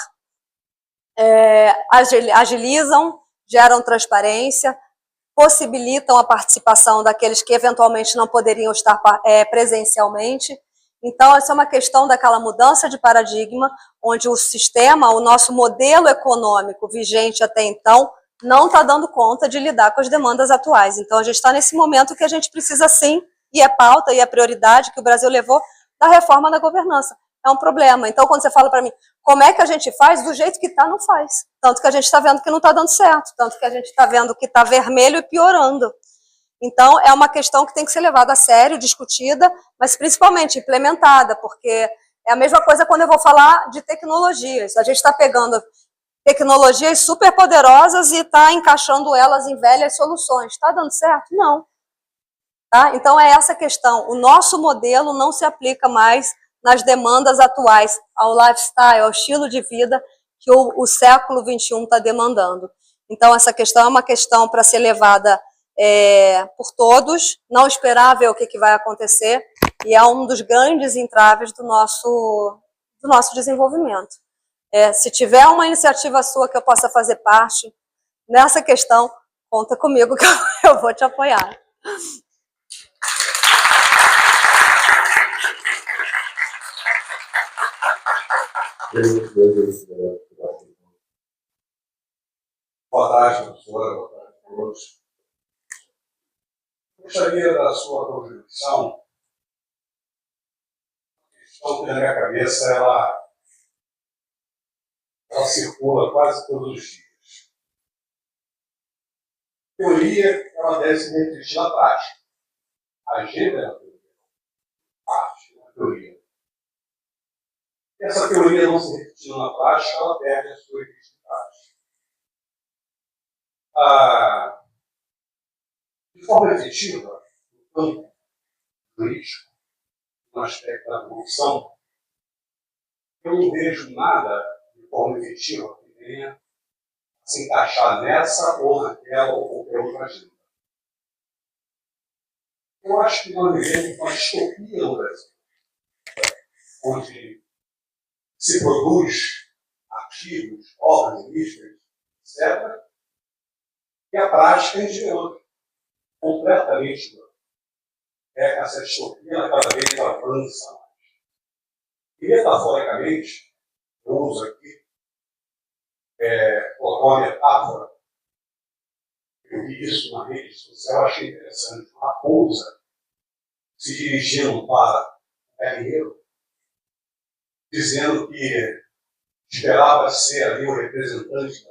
agilizam, geram transparência, possibilitam a participação daqueles que eventualmente não poderiam estar presencialmente. Então, essa é uma questão daquela mudança de paradigma, onde o sistema, o nosso modelo econômico vigente até então, não está dando conta de lidar com as demandas atuais. Então, a gente está nesse momento que a gente precisa, sim, e é pauta, e é prioridade que o Brasil levou, da reforma da governança. É um problema. Então, quando você fala para mim, como é que a gente faz? Do jeito que está, não faz. Tanto que a gente está vendo que não está dando certo, tanto que a gente está vendo que está vermelho e piorando. Então, é uma questão que tem que ser levada a sério, discutida, mas principalmente implementada, porque é a mesma coisa quando eu vou falar de tecnologias. A gente está pegando tecnologias super poderosas e está encaixando elas em velhas soluções. Está dando certo? Não. Tá? Então, é essa questão. O nosso modelo não se aplica mais nas demandas atuais, ao lifestyle, ao estilo de vida que o século XXI está demandando. Então, essa questão é uma questão para ser levada por todos, não esperar ver o que vai acontecer, e é um dos grandes entraves do nosso desenvolvimento. Se tiver uma iniciativa sua que eu possa fazer parte nessa questão, conta comigo que eu vou te apoiar. Boa tarde, professora. Boa tarde a todos. Gostaria da sua contribuição. A questão que na minha cabeça ela circula quase todos os dias. A teoria ela deve se refletir na prática. A agenda é a teoria. Parte da teoria. E essa teoria não se refletindo na prática, ela perde a sua efetividade. De forma efetiva, no campo político, no aspecto da corrupção, eu não vejo nada de forma efetiva que venha se encaixar nessa ou naquela ou qualquer outra agenda. Eu acho que nós vivemos uma distopia no Brasil, onde se produz artigos, obras, revistas, etc., e a prática é engenhosa, completamente. Essa distopia cada vez avança mais. E metaforicamente, eu uso aqui, colocar uma metáfora. Eu vi isso na rede social, achei interessante. Uma raposa se dirigindo para o terreiro, dizendo que esperava ser ali o representante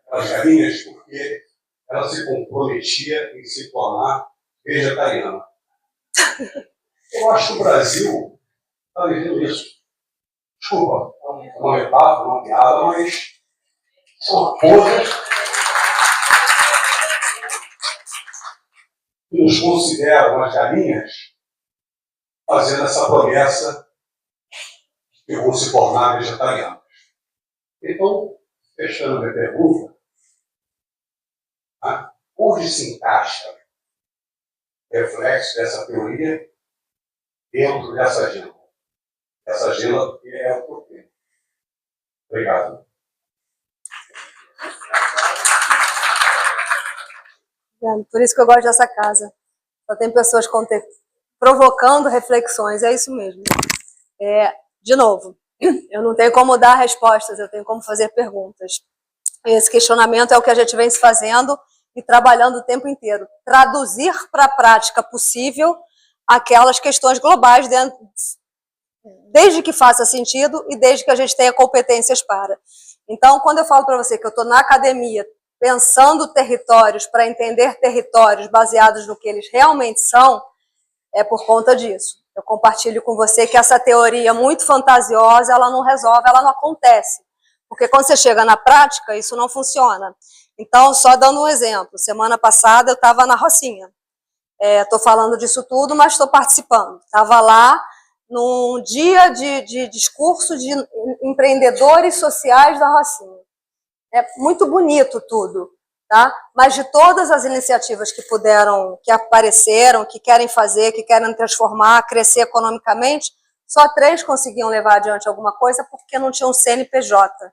daquelas galinhas, porque ela se comprometia em se tornar vegetariana. Eu acho que o Brasil está vivendo isso. Desculpa, uma metáfora, uma piada, mas são coisas que nos consideram as galinhas fazendo essa promessa de que vão se tornar vegetarianos. Então, fechando a minha pergunta, onde se encaixa o reflexo dessa teoria dentro dessa agenda? Essa agenda é o porquê. Obrigado. Por isso que eu gosto dessa casa. Só tem pessoas provocando reflexões, é isso mesmo. De novo, eu não tenho como dar respostas, eu tenho como fazer perguntas. Esse questionamento é o que a gente vem se fazendo e trabalhando o tempo inteiro. Traduzir para a prática possível aquelas questões globais, desde que faça sentido e desde que a gente tenha competências para. Então, quando eu falo para você que eu estou na academia pensando territórios para entender territórios baseados no que eles realmente são, é por conta disso. Eu compartilho com você que essa teoria muito fantasiosa, ela não resolve, ela não acontece. Porque quando você chega na prática, isso não funciona. Então, só dando um exemplo, semana passada eu estava na Rocinha. Estou falando disso tudo, mas estou participando. Estava lá num dia de discurso de empreendedores sociais da Rocinha. É muito bonito tudo, tá? Mas de todas as iniciativas que apareceram, que querem fazer, que querem transformar, crescer economicamente, só 3 conseguiam levar adiante alguma coisa porque não tinham CNPJ.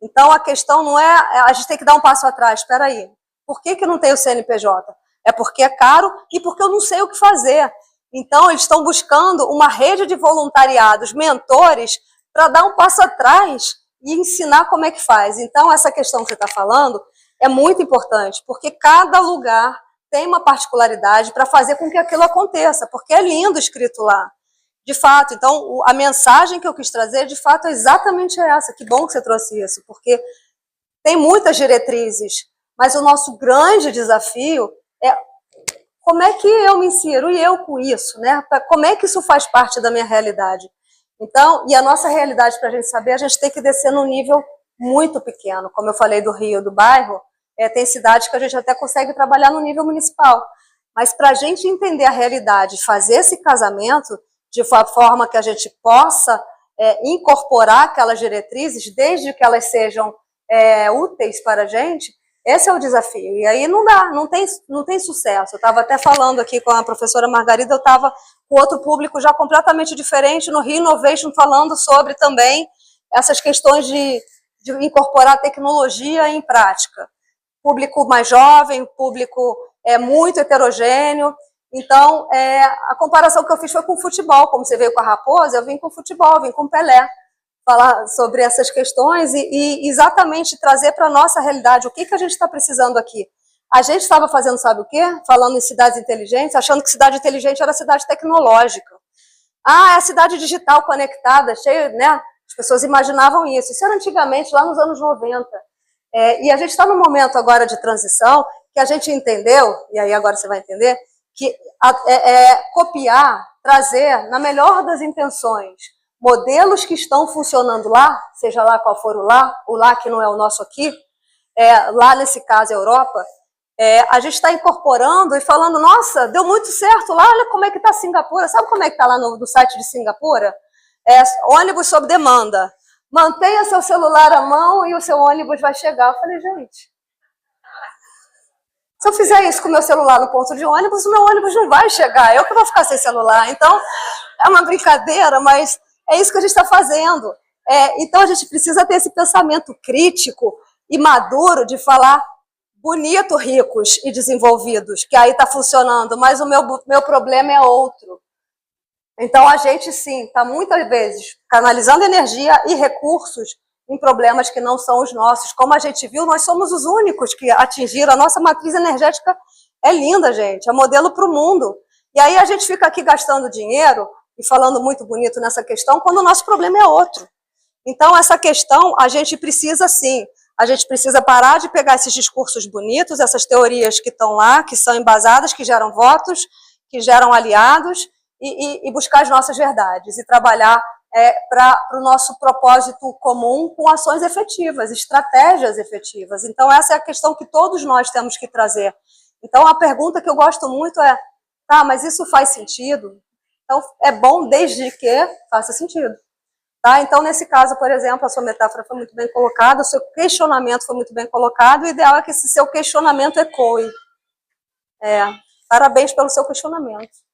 Então, a questão não é... A gente tem que dar um passo atrás. Espera aí. Por que não tem o CNPJ? É porque é caro e porque eu não sei o que fazer. Então, eles estão buscando uma rede de voluntariados, mentores, para dar um passo atrás e ensinar como é que faz. Então, essa questão que você está falando é muito importante, porque cada lugar tem uma particularidade para fazer com que aquilo aconteça, porque é lindo escrito lá. De fato, então, a mensagem que eu quis trazer, de fato, é exatamente essa. Que bom que você trouxe isso, porque tem muitas diretrizes, mas o nosso grande desafio é como é que eu me insiro e eu com isso, né? Como é que isso faz parte da minha realidade? Então, e a nossa realidade, para a gente saber, a gente tem que descer num nível muito pequeno. Como eu falei do Rio, do bairro, tem cidades que a gente até consegue trabalhar no nível municipal. Mas para a gente entender a realidade, fazer esse casamento de uma forma que a gente possa incorporar aquelas diretrizes, desde que elas sejam úteis para a gente, esse é o desafio. E aí não dá, não tem sucesso. Eu estava até falando aqui com a professora Margarida, eu estava com outro público já completamente diferente no Rio Innovation, falando sobre também essas questões de incorporar tecnologia em prática. Público mais jovem, público muito heterogêneo. Então, a comparação que eu fiz foi com o futebol. Como você veio com a Raposa, eu vim com o futebol, vim com o Pelé. Falar sobre essas questões e exatamente trazer para a nossa realidade o que a gente está precisando aqui. A gente estava fazendo, sabe o quê? Falando em cidades inteligentes, achando que cidade inteligente era cidade tecnológica. Ah, é a cidade digital conectada, cheia, né? As pessoas imaginavam isso. Isso era antigamente, lá nos anos 90. E a gente está num momento agora de transição que a gente entendeu, e aí agora você vai entender, que copiar, trazer, na melhor das intenções, modelos que estão funcionando lá, seja lá qual for o lá que não é o nosso aqui, lá nesse caso a Europa, a gente está incorporando e falando, nossa, deu muito certo lá, olha como é que está Singapura, sabe como é que está lá no site de Singapura? Ônibus sob demanda, mantenha seu celular à mão e o seu ônibus vai chegar. Eu falei, gente, se eu fizer isso com o meu celular no ponto de ônibus, o meu ônibus não vai chegar, eu que vou ficar sem celular. Então, é uma brincadeira, mas é isso que a gente está fazendo. Então, a gente precisa ter esse pensamento crítico e maduro de falar bonito, ricos e desenvolvidos, que aí está funcionando, mas o meu problema é outro. Então, a gente, sim, está muitas vezes canalizando energia e recursos em problemas que não são os nossos. Como a gente viu, nós somos os únicos que atingiram. A nossa matriz energética é linda, gente, é modelo para o mundo. E aí a gente fica aqui gastando dinheiro e falando muito bonito nessa questão, quando o nosso problema é outro. Então, essa questão, a gente precisa, sim, a gente precisa parar de pegar esses discursos bonitos, essas teorias que estão lá, que são embasadas, que geram votos, que geram aliados, e buscar as nossas verdades, e trabalhar para o nosso propósito comum com ações efetivas, estratégias efetivas. Então, essa é a questão que todos nós temos que trazer. Então, a pergunta que eu gosto muito é, tá, mas isso faz sentido? Então, é bom desde que faça sentido. Tá? Então, nesse caso, por exemplo, a sua metáfora foi muito bem colocada, o seu questionamento foi muito bem colocado, o ideal é que esse seu questionamento ecoe. Parabéns pelo seu questionamento.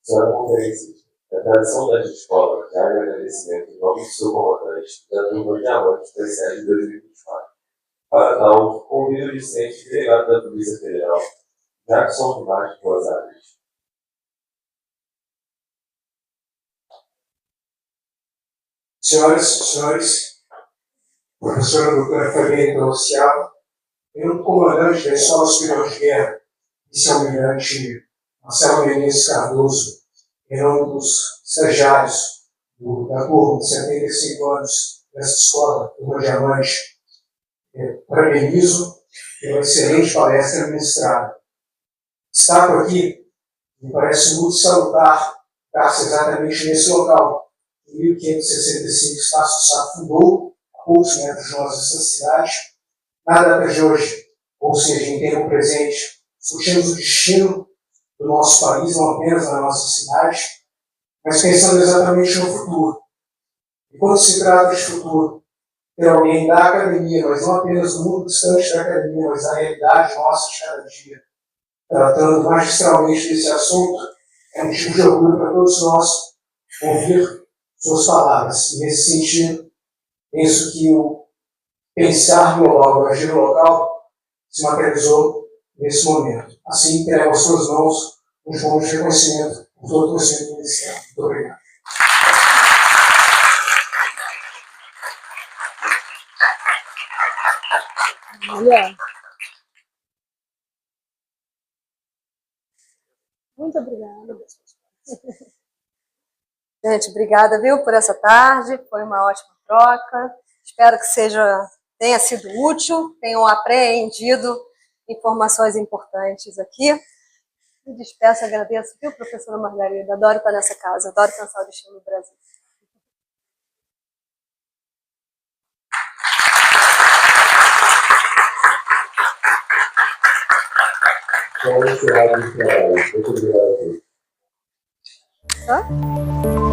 Senhora Conferência, a tradição das escolas de agradecimento em nome do seu comandante da turma de Amantes PCL de 2024. Para tal, convido o discente delegado da Polícia Federal, Jackson Marques Rosales. Senhoras e senhores, professora doutora Fabiana Oficial, eu, comandante da Escola Superior de Guerra, vice-almirante Marcelo Menezes Cardoso, em nome dos estagiários da turma de 75 anos dessa escola, turma Diamante, parabenizo pela excelente palestra ministrada. Destaco aqui, me parece muito salutar, estar exatamente nesse local, em 1565, Estácio Sá fundou, a poucos metros de nós, essa cidade, na data de hoje, ou seja, em tempo presente, discutimos o destino do nosso país, não apenas na nossa cidade, mas pensando exatamente no futuro. E quando se trata de futuro, ter alguém da academia, mas não apenas do mundo distante da academia, mas da realidade nossa de cada dia, tratando magistralmente desse assunto, é um motivo de orgulho para todos nós ouvir suas palavras. E nesse sentido, penso que o pensar no local, o agir no local, se materializou nesse momento. Assim, entrego às suas mãos uns bons de reconhecimento por todo o conhecimento inicial. Muito obrigado. Olha. Muito obrigada. Gente, obrigada, viu, por essa tarde. Foi uma ótima troca. Espero que tenha sido útil, tenham apreendido informações importantes aqui. Me despeço, agradeço, viu, professora Margarida? Adoro estar nessa casa, adoro pensar o destino do Brasil. Vamos encerrar o trabalho. Muito obrigado a todos. Hã?